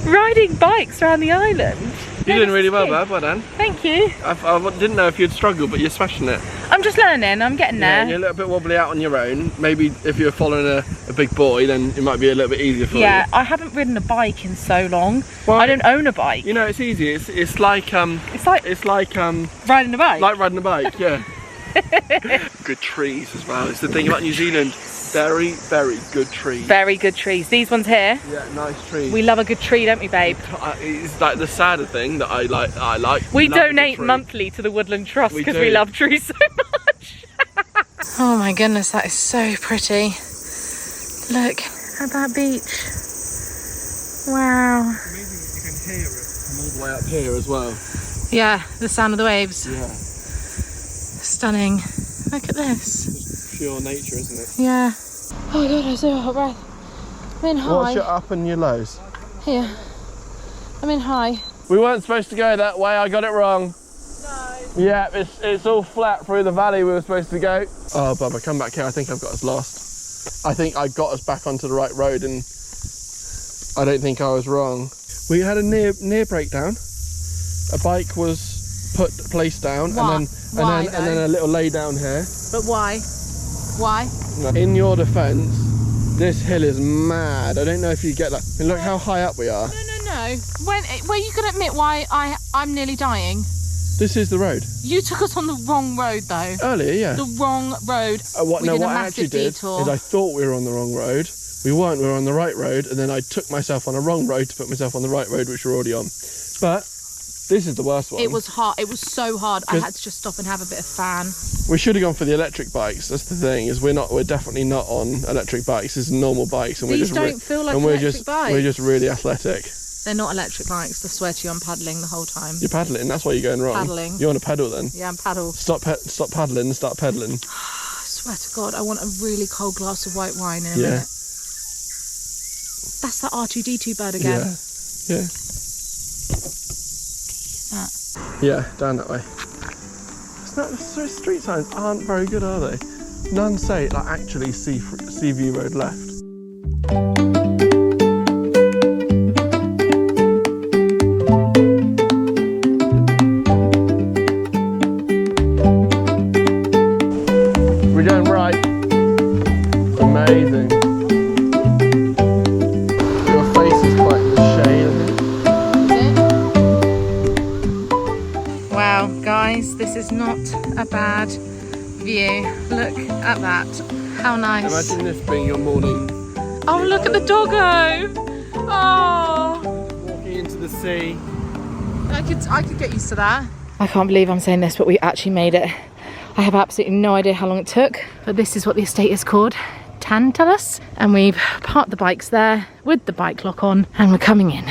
riding bikes around the island. You're doing really well, babe. Well done. Thank you. I didn't know if you'd struggle, but you're smashing it. I'm just learning. I'm getting there. Yeah, you're a little bit wobbly out on your own. Maybe if you're following a big boy, then it might be a little bit easier for you. Yeah, I haven't ridden a bike in so long. Well, I don't own a bike. You know, it's easy. It's like riding a bike. Like riding a bike. Yeah. Good trees as well. It's the thing about New Zealand. Very, very good trees. Very good trees. These ones here. Yeah, nice trees. We love a good tree, don't we, babe? It's like the sadder thing that I like. We donate monthly to the Woodland Trust because we love trees so much. Oh my goodness, that is so pretty. Look at that beach. Wow. Amazing, you can hear it from all the way up here as well. Yeah, the sound of the waves. Yeah. Stunning. Look at this. It's pure nature, isn't it? Yeah. Oh my god, I'm so out of breath. I'm in high. What's your up and your lows? Here. I'm in high. We weren't supposed to go that way, I got it wrong. No. Yeah, it's all flat through the valley we were supposed to go. Oh, Bubba, come back here. I think I've got us lost. I think I got us back onto the right road, and I don't think I was wrong. We had a near breakdown. A bike was placed down, and then a little lay down here. But why? Why? In your defence, this hill is mad. I don't know if you get that. And look how high up we are. No. When you can admit why I'm nearly dying. This is the road. You took us on the wrong road though. Earlier, yeah. The wrong road. What I actually did is I thought we were on the wrong road. We weren't, we were on the right road, and then I took myself on a wrong road to put myself on the right road, which we're already on. But this is the worst one. It was hard. It was so hard. I had to just stop and have a bit of fan. We should have gone for the electric bikes. That's the thing, is we're definitely not on electric bikes. This is normal bikes, and These don't feel like electric bikes. We're just really athletic. They're not electric bikes. I swear to you, I'm paddling the whole time. You're paddling. That's why you're going wrong. Paddling. You want to pedal then? Yeah, I'm paddle. Stop paddling and start pedaling. I swear to God, I want a really cold glass of white wine in a minute. That's the R2D2 bird again. Yeah. Yeah, down that way. The street signs aren't very good, are they? None say like actually Seaview Road left. We're going right. Amazing. Your face is quite the shade. Wow, guys, this is not a bad view. Look at that. How nice. Imagine this being your morning. Oh, look at the doggo. Oh. Walking into the sea. I could get used to that. I can't believe I'm saying this, but we actually made it. I have absolutely no idea how long it took, but this is what the estate is called, Tantalus. And we've parked the bikes there with the bike lock on, and we're coming in.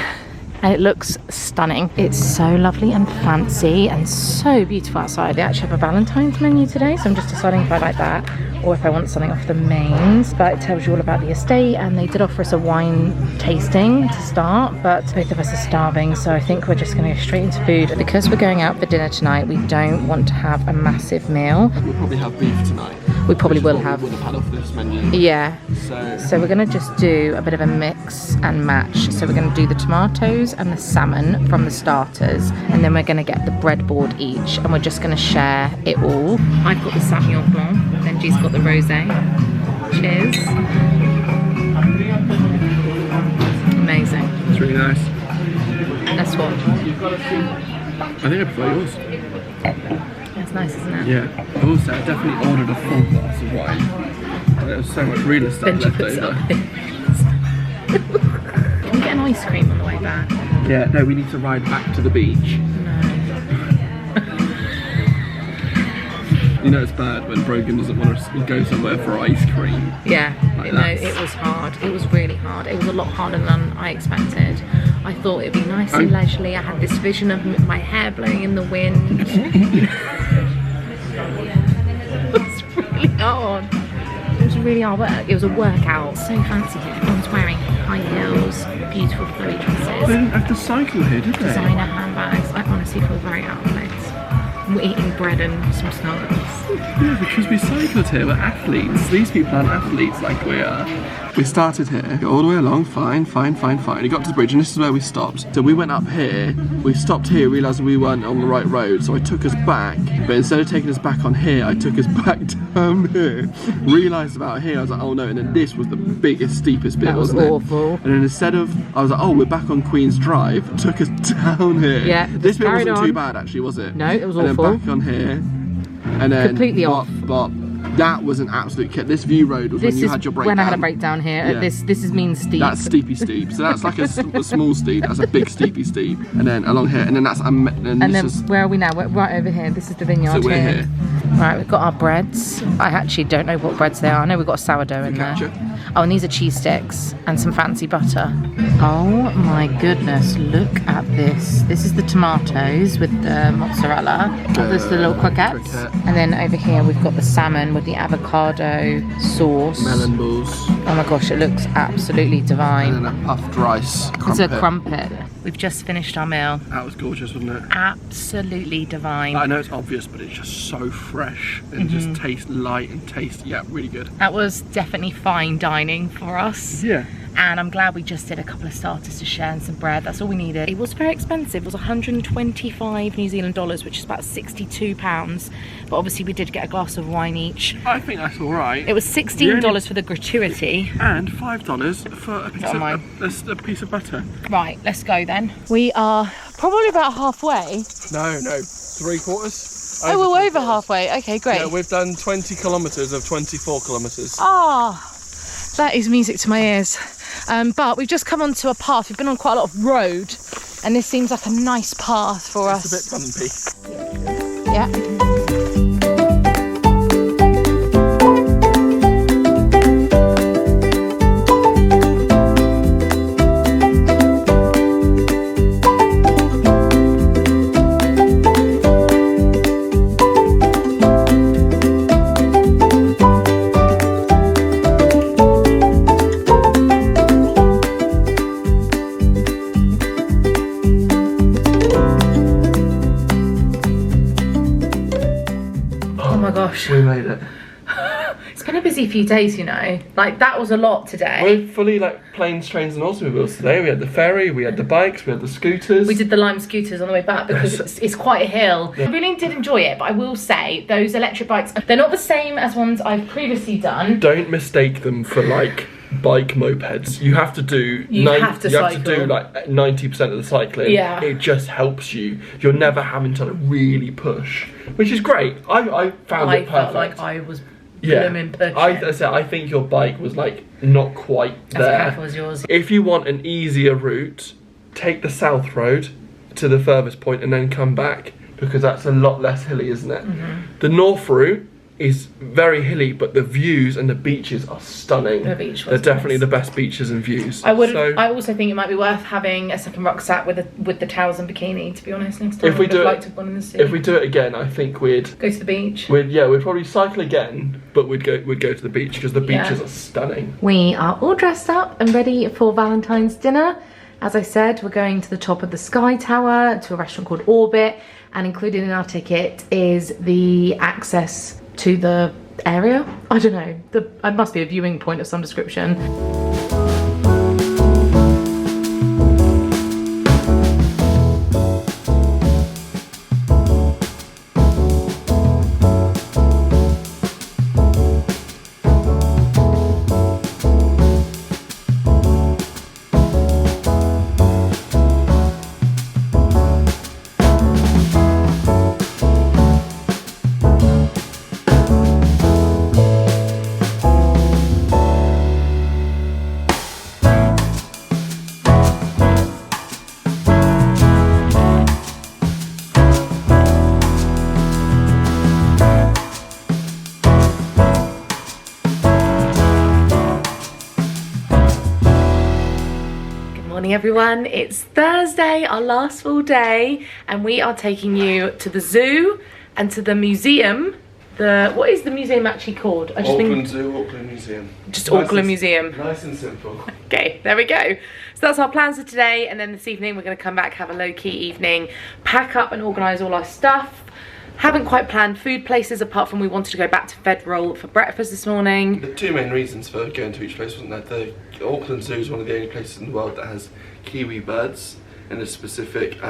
And it looks stunning. It's so lovely and fancy and so beautiful outside. They actually have a Valentine's menu today, so I'm just deciding if I like that or if I want something off the mains. But it tells you all about the estate, and they did offer us a wine tasting to start, but both of us are starving, so I think we're just gonna go straight into food. Because we're going out for dinner tonight, we don't want to have a massive meal. We'll probably have beef tonight. We probably will have. We would have had off this menu. Yeah. So we're gonna just do a bit of a mix and match. So we're gonna do the tomatoes and the salmon from the starters, and then we're gonna get the breadboard each, and we're just gonna share it all. I've got the Sauvignon Blanc, Benji's got the rosé. Cheers. Amazing. it's really nice. That's what. I think I prefer yours. It's nice, isn't it? Yeah. Also, I definitely ordered a full glass of wine. There was so much real estate Benji left puts it over. up. Can we get an ice cream on the way back? Yeah, no, we need to ride back to the beach. You know it's bad when Brogan doesn't want to go somewhere for ice cream. Yeah, Like no, that's- it was hard. It was really hard. It was a lot harder than I expected. I thought it'd be nice and leisurely. I had this vision of my hair blowing in the wind. It was really hard. It was really hard work. It was a workout. So fancy. Everyone's wearing high heels, beautiful flowy They dresses, didn't have to cycle here, did they? designer handbags. I honestly feel very out of place. We're eating bread and some snuggles. Yeah, because we cycled here, we're athletes. These people aren't athletes like we are. We started here, go all the way along, fine. We got to the bridge, and this is where we stopped. So we went up here, we stopped here, realised we weren't on the right road, so I took us back. But instead of taking us back on here, I took us back down here. Realised about here, I was like, oh no, and then this was the biggest, steepest bit, That was wasn't awful. it? And then instead of, I was like, oh, we're back on Queen's Drive, took us down here. Yeah, this bit carried wasn't too on. bad actually, was it? No, it was and awful. Then back on here. And then Completely off. But that was an absolute kit. This view road was This when you is had your breakdown. when I had a breakdown here. Yeah. This is mean steep. That's steepy steep. So that's like a small steep. That's a big steepy steep. And then along here, and then that's and And this then is, where are we now? We're right over here. This is the vineyard so we're here. Right, we've got our breads. I actually don't know what breads they are. I know we've got sourdough in there. Focaccia. Oh, and these are cheese sticks and some fancy butter. Oh my goodness, look at this. This is the tomatoes with the mozzarella. There's the little croquettes. croquette. And then over here we've got the salmon with the avocado sauce. Melon balls. Oh my gosh, it looks absolutely divine. And then a puffed rice crumpet. It's a crumpet. We've just finished our meal. That was gorgeous, wasn't it? Absolutely divine. I know it's obvious, but it's just so fresh and just tastes light and tasty. Yeah, really good. That was definitely fine dining for us. Yeah. And I'm glad we just did a couple of starters to share and some bread. That's all we needed. It was very expensive. It was 125 New Zealand dollars, which is about 62 pounds. But obviously we did get a glass of wine each. I think that's all right. It was $16 for the gratuity. And $5 for a piece, a piece of butter. Right, let's go then. We are probably about halfway. No, 3/4. Oh, we're over halfway. Okay, great. Yeah, we've done 20 kilometres of 24 kilometres. Ah, that is music to my ears. But we've just come onto a path. We've been on quite a lot of road, and this seems like a nice path for us. It's a bit bumpy. Yeah. We made it. It's been a busy few days, you know. Like, that was a lot today. We're fully like planes, trains and automobiles today. We had the ferry, we had the bikes, we had the scooters. We did the lime scooters on the way back because it's quite a hill. I really did enjoy it, but I will say those electric bikes, they're not the same as ones I've previously done. Don't mistake them for like bike mopeds. You have to do You have to do like 90% of the cycling. Yeah. It just helps you. You're never having to really push, which is great. I found it perfect. I felt like I was blooming pushing. I think your bike was like not quite there. As careful as yours. If you want an easier route, take the south road to the furthest point and then come back, because that's a lot less hilly, isn't it? The north route is very hilly, but the views and the beaches are stunning. The beach was They're definitely nice. the best beaches and views. I also think it might be worth having a second rucksack with the towels and bikini, to be honest, next time. If we do it, one in the sea. if we do it again, I think we'd go to the beach. We'd probably cycle again, but we'd go to the beach because the beaches are stunning. We are all dressed up and ready for Valentine's dinner. As I said, we're going to the top of the Sky Tower to a restaurant called Orbit, and included in our ticket is the access to the area. I don't know, it must be a viewing point of some description. Morning everyone, it's Thursday, our last full day, and we are taking you to the zoo and to the museum. What is the museum actually called? Auckland Zoo, Auckland Museum. Just Auckland Museum. Nice and simple. Okay, there we go. So that's our plans for today, and then this evening we're going to come back, have a low-key evening, pack up and organise all our stuff. Haven't quite planned food places apart from we wanted to go back to Federal for breakfast this morning. The two main reasons for going to each place wasn't that the Auckland Zoo is one of the only places in the world that has kiwi birds in a specific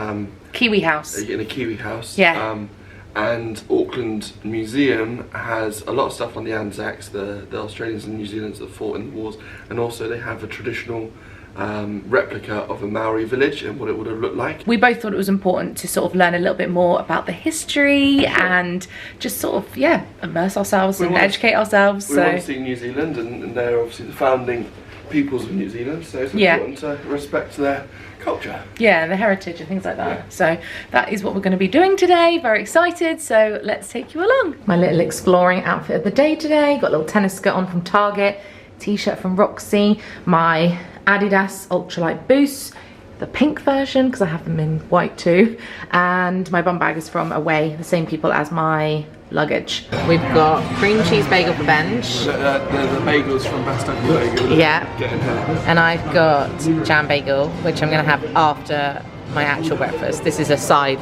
kiwi house. In a kiwi house. Yeah. And Auckland Museum has a lot of stuff on the Anzacs, the Australians and New Zealanders that fought in the wars, and also they have a traditional replica of a Maori village and what it would have looked like. We both thought it was important to sort of learn a little bit more about the history and just sort of, yeah, immerse ourselves and educate ourselves. We want to see New Zealand, and they're obviously the founding peoples of New Zealand, so it's important to respect their culture. Yeah, the heritage and things like that. Yeah. So that is what we're going to be doing today. Very excited, so let's take you along. My little exploring outfit of the day today. Got a little tennis skirt on from Target, t-shirt from Roxy, my Adidas ultralight boots, the pink version because I have them in white too, and my bum bag is from Away, the same people as my luggage. We've got cream cheese bagel for Benj. The bagels from Best Bagel. Yeah. Getting her. And I've got jam bagel, which I'm going to have after my actual breakfast. This is a side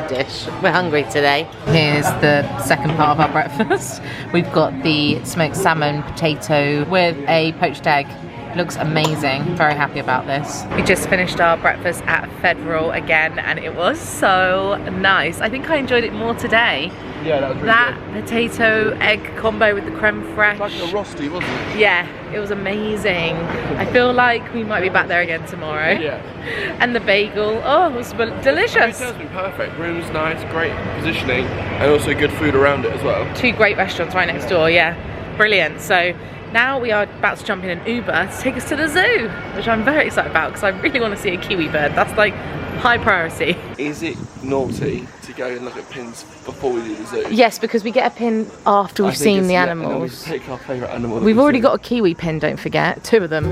dish. We're hungry today. Here's the second part of our breakfast. We've got the smoked salmon potato with a poached egg. Looks amazing. Very happy about this. We just finished our breakfast at Federal again, and it was so nice. I think I enjoyed it more today. Yeah, that was really good. Potato egg combo with the creme fraiche. Like a rosti, wasn't it? Yeah, it was amazing. I feel like we might be back there again tomorrow. Yeah. And the bagel, oh, it was delicious. It has been perfect. Room's nice, great positioning, and also good food around it as well. Two great restaurants right next door, yeah. Brilliant. So now we are about to jump in an Uber to take us to the zoo, which I'm very excited about because I really want to see a kiwi bird. That's like high priority. Is it naughty to go and look at pins before we do the zoo? Yes, because we get a pin after we've seen the animals. And then we take our favourite animal. We've already got a kiwi pin, don't forget, 2 of them. I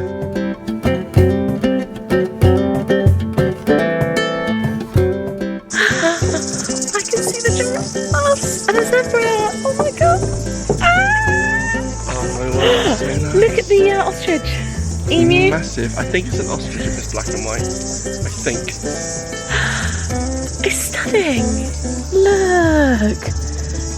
can see the giraffe and a zebra. Oh my god. Look at the ostrich. Emu. Massive. I think it's an ostrich if it's black and white. I think. It's stunning. Look.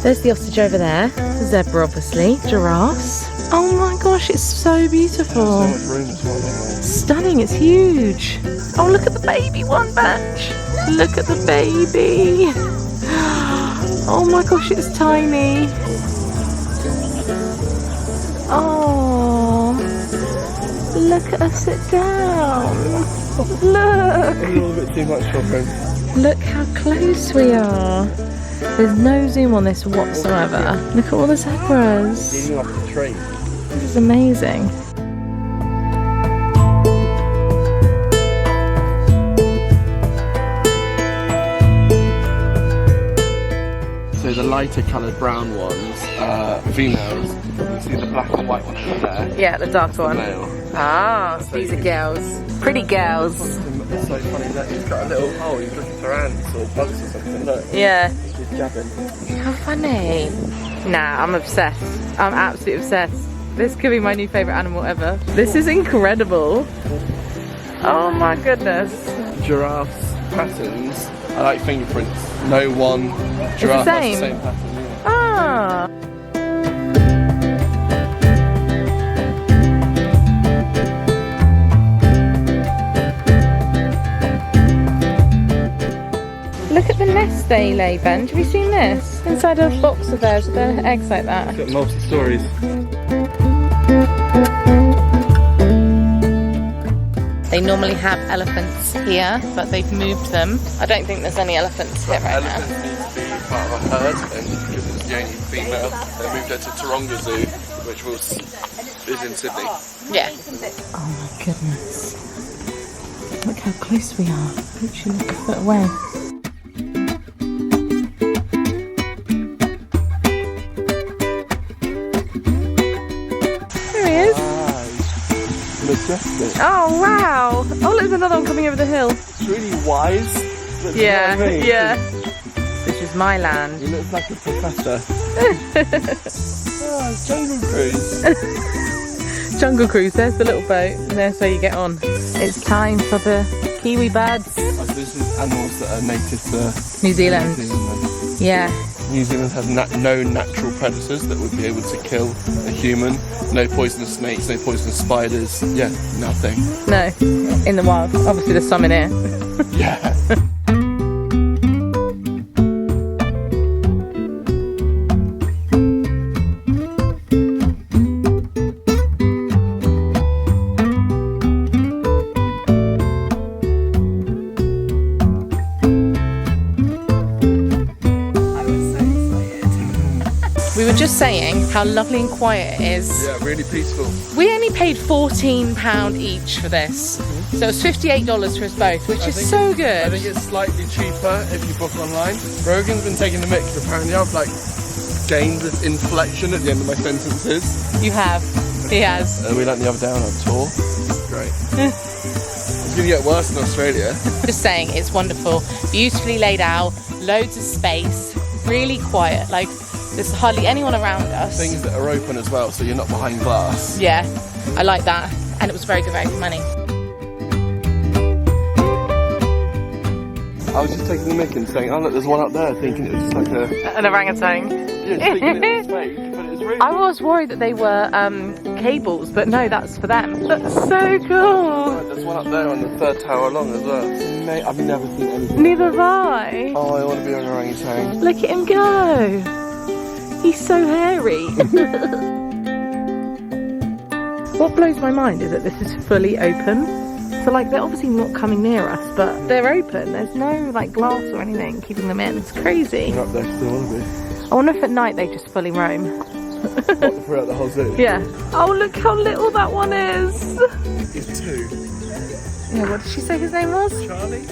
There's the ostrich over there. The zebra, obviously. Giraffes. Oh my gosh, it's so beautiful. There's so much room as well. Stunning. It's huge. Oh, look at the baby one, Benj. Look at the baby. Oh my gosh, it's tiny. Oh, Look at us sit down. Look. A little bit too much for him. Look how close we are. There's no zoom on this whatsoever. Look at all the zebras. Leaning off the tree. This is amazing. So the lighter coloured brown ones are females. You can see the black and white one over there. Yeah, the dark one. Male. Ah, so these are girls. Pretty girls. It's so funny that he's got a little hole. He's looking for ants or bugs or something. Look. Yeah. He's jabbing. How funny. Nah, I'm obsessed. I'm absolutely obsessed. This could be my new favourite animal ever. This is incredible. Oh my goodness. Giraffes' patterns are like fingerprints. No one giraffe has the same pattern. Yeah. Ah. Look at the nest they lay, Ben. Have you seen this? Inside a box of theirs with their eggs like that. It's got multi-stories. They normally have elephants here, but they've moved them. I don't think there's any elephants here right now. Elephants need to be part of a herd, and because it's the only female, they moved her to Taronga Zoo, which is in Sydney. Yeah. Oh my goodness. Look how close we are. Literally look a foot away. There he is. Majestic. Oh wow! Oh, there's another one coming over the hill. It's really wise. But Yeah, you know what I mean? yeah. This is my land. He looks like a professor. Oh, Jungle Cruise. Jungle Cruise, there's the little boat, and there's where you get on. It's time for the kiwi birds. This is animals that are native to New Zealand. New Zealand. Yeah. New Zealand has no natural predators that would be able to kill a human. No poisonous snakes, no poisonous spiders. Yeah, nothing. No, in the wild. Obviously there's some in here. Yeah. We were just saying how lovely and quiet it is. Yeah, really peaceful. We only paid £14 each for this. So it's $58 for us both, which is so good. I think it's slightly cheaper if you book online. Brogan's been taking the mix. Apparently I've like gained this inflection at the end of my sentences. You have. He has. We went the other day on a tour. Great. It's going to get worse in Australia. Just saying, it's wonderful. Beautifully laid out, loads of space, really quiet. Like, there's hardly anyone around us. Things that are open as well, so you're not behind glass. Yeah, I like that. And it was very good value for money. I was just taking the mick and saying, oh look, there's one up there, thinking it was just like An orangutan. yeah, just thinking it was fake, but it's really... I was worried that they were cables, but no, that's for them. That's so cool. There's one up there on the third tower along as well. Mate, I've never seen anything. Neither have I. Oh, I want to be on an orangutan. Look at him go. He's so hairy. What blows my mind is that this is fully open. So like they're obviously not coming near us, but they're open. There's no like glass or anything keeping them in. It's crazy. They're up there still, aren't they? I wonder if at night they just fully roam. What, throughout the whole zoo? Yeah. Oh, look how little that one is. He's two. Yeah, what did she say his name was? Charlie?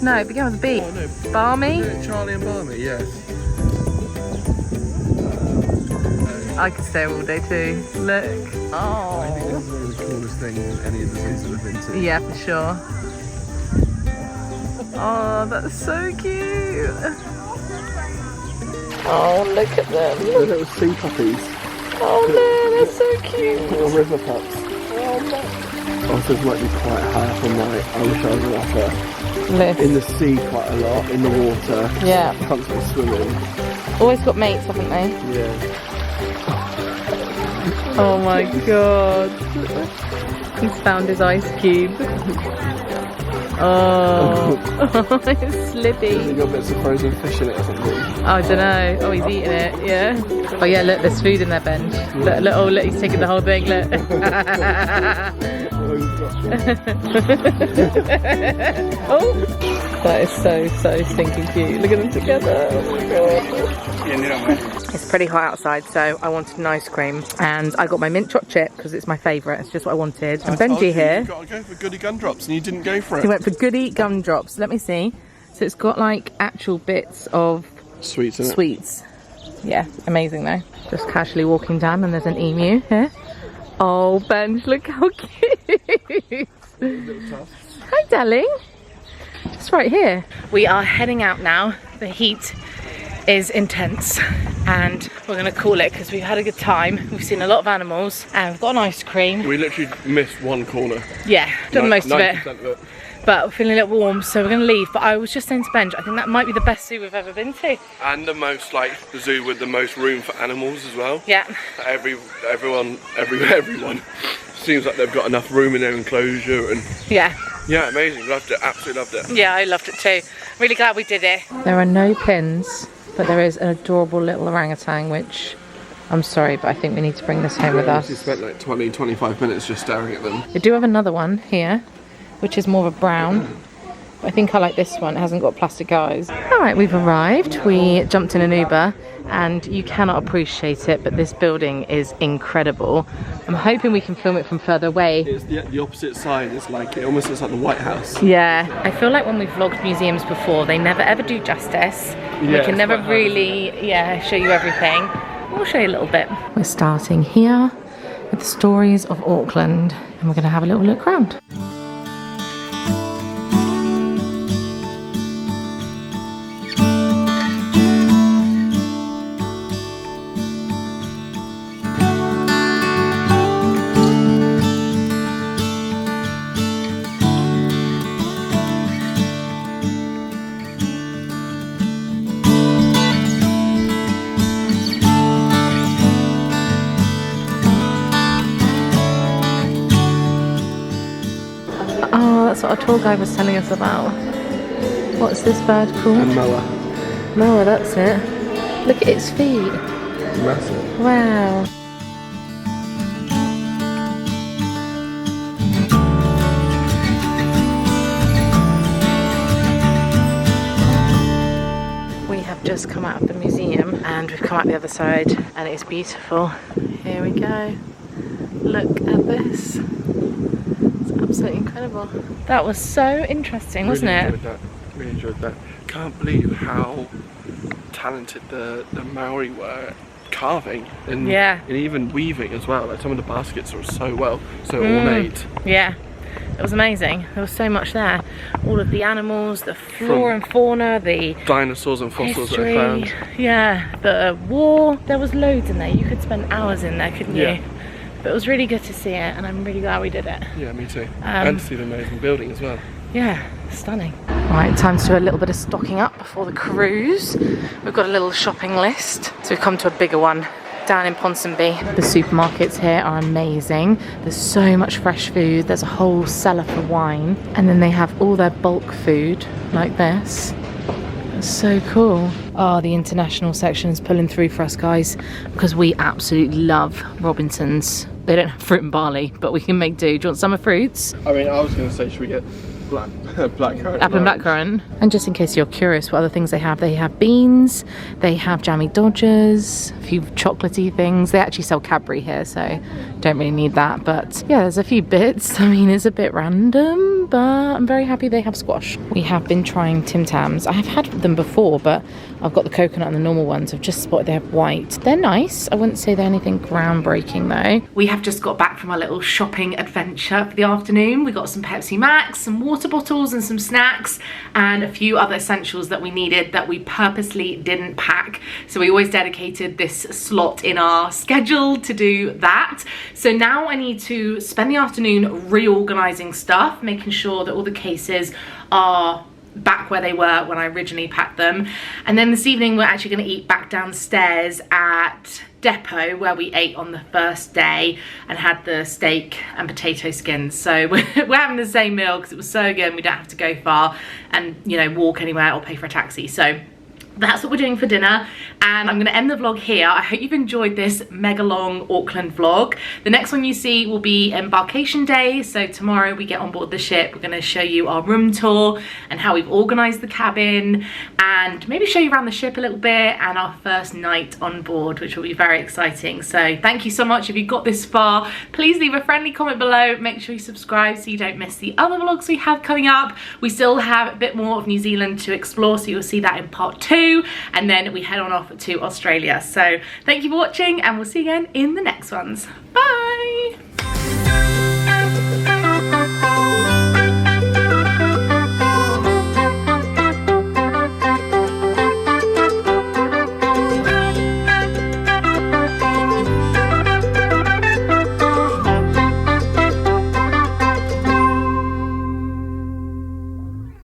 No, it began with a B. Oh no. Barmy? Yeah, Charlie and Barmy, yes. I could stay all day too. Look. I think Oh. this is one of the coolest things in any of the zoos that I've been to. Yeah, for sure. Oh, that's so cute. Oh, look at them. The little sea puppies. Oh no, they're so cute. Little river pups. Also, it's might be quite high up on night. I wish I was up there. Lift. In the sea quite a lot, in the water. Yeah. Constantly swimming. Always got mates, haven't they? Yeah. Oh my god. He's found his ice cube. Oh, it's Has slippy. it got bits of frozen fish in it or something? I don't know. Oh, he's eating it. Yeah. Oh yeah, look, there's food in there, Benj. Look, look, oh look, he's taking the whole thing. Look. Oh, that is so stinking cute. Look at them together. Oh my god. It's pretty hot outside, so I wanted an ice cream, and I got my mint choc chip because it's my favourite. It's just what I wanted. And Benji here. You got to go for goody gumdrops, and you didn't go for it. He went for goody gumdrops. Let me see. So it's got like actual bits of sweets in it. Sweets. Yeah, amazing though. Just casually walking down, and there's an emu here. Oh, Benj, look how cute. Hi, darling. It's right here. We are heading out now. The heat is intense, and we're going to call it because we've had a good time. We've seen a lot of animals, and we've got an ice cream. We literally missed one corner. Yeah, done most of it. 90% of it. But we're feeling a little warm, so we're going to leave. But I was just saying to Benj, I think that might be the best zoo we've ever been to. And the most, like, the zoo with the most room for animals as well. Yeah. Everyone seems like they've got enough room in their enclosure, and yeah, amazing. Loved it, absolutely loved it. Yeah, I loved it too. Really glad we did it. There are no pins, but there is an adorable little orangutan, which I'm sorry, but I think we need to bring this home with us. We spent like 20-25 minutes just staring at them. They do have another one here, which is more of a brown. I think I like this one. It hasn't got plastic eyes. All right, we've arrived. We jumped in an Uber, and you cannot appreciate it, but this building is incredible. I'm hoping we can film it from further away. It's the opposite side. It's like, it almost looks like the White House. Yeah, I feel like when we've vlogged museums before, they never ever do justice. We can never really, show you everything. We'll show you a little bit. We're starting here with the stories of Auckland, and we're going to have a little look around. That's what our tour guide was telling us about. What's this bird called? A moa. Moa, that's it. Look at its feet. Massive. Wow. We have just come out of the museum, and we've come out the other side, and it's beautiful. Here we go. Look at this. Absolutely incredible. That was so interesting, wasn't it? Really enjoyed that. Can't believe how talented the Maori were carving and even weaving as well. Like, some of the baskets are so ornate. Yeah, it was amazing. There was so much there. All of the animals, the flora and fauna, the dinosaurs and fossils history, that I found. Yeah, the war. There was loads in there. You could spend hours in there, couldn't you? But it was really good to see it, and I'm really glad we did it. Yeah, me too. And to see the amazing building as well. Yeah, stunning. Right, time to do a little bit of stocking up before the cruise. We've got a little shopping list, so we've come to a bigger one down in Ponsonby. The supermarkets here are amazing. There's so much fresh food. There's a whole cellar for wine, and then they have all their bulk food like this. That's so cool. Oh, the international section is pulling through for us, guys, because we absolutely love Robinsons. They don't have fruit and barley, but we can make do. Do you want summer fruits? I mean, I was going to say, should we get blackcurrant? Apple and blackcurrant. And just in case you're curious what other things they have beans, they have jammy dodgers, a few chocolatey things. They actually sell Cadbury here, so don't really need that. But yeah, there's a few bits. I mean, it's a bit random, but I'm very happy they have squash. We have been trying Tim Tams. I have had them before, but I've got the coconut and the normal ones. I've just spotted they have white. They're nice. I wouldn't say they're anything groundbreaking though. We have just got back from our little shopping adventure for the afternoon. We got some Pepsi Max, some water bottles and some snacks, and a few other essentials that we needed that we purposely didn't pack. So we always dedicated this slot in our schedule to do that. So now I need to spend the afternoon reorganizing stuff, making sure that all the cases are back where they were when I originally packed them. And then this evening we're actually going to eat back downstairs at Depot, where we ate on the first day and had the steak and potato skins. So we're having the same meal because it was so good and we don't have to go far and, you know, walk anywhere or pay for a taxi. So that's what we're doing for dinner, and I'm going to end the vlog here. I hope you've enjoyed this mega long Auckland vlog. The next one you see will be embarkation day, so tomorrow we get on board the ship. We're going to show you our room tour and how we've organised the cabin, and maybe show you around the ship a little bit, and our first night on board, which will be very exciting. So thank you so much. If you got this far, please leave a friendly comment below. Make sure you subscribe so you don't miss the other vlogs we have coming up. We still have a bit more of New Zealand to explore, so you'll see that in part 2, and then we head on off to Australia. So thank you for watching, and we'll see you again in the next ones. Bye.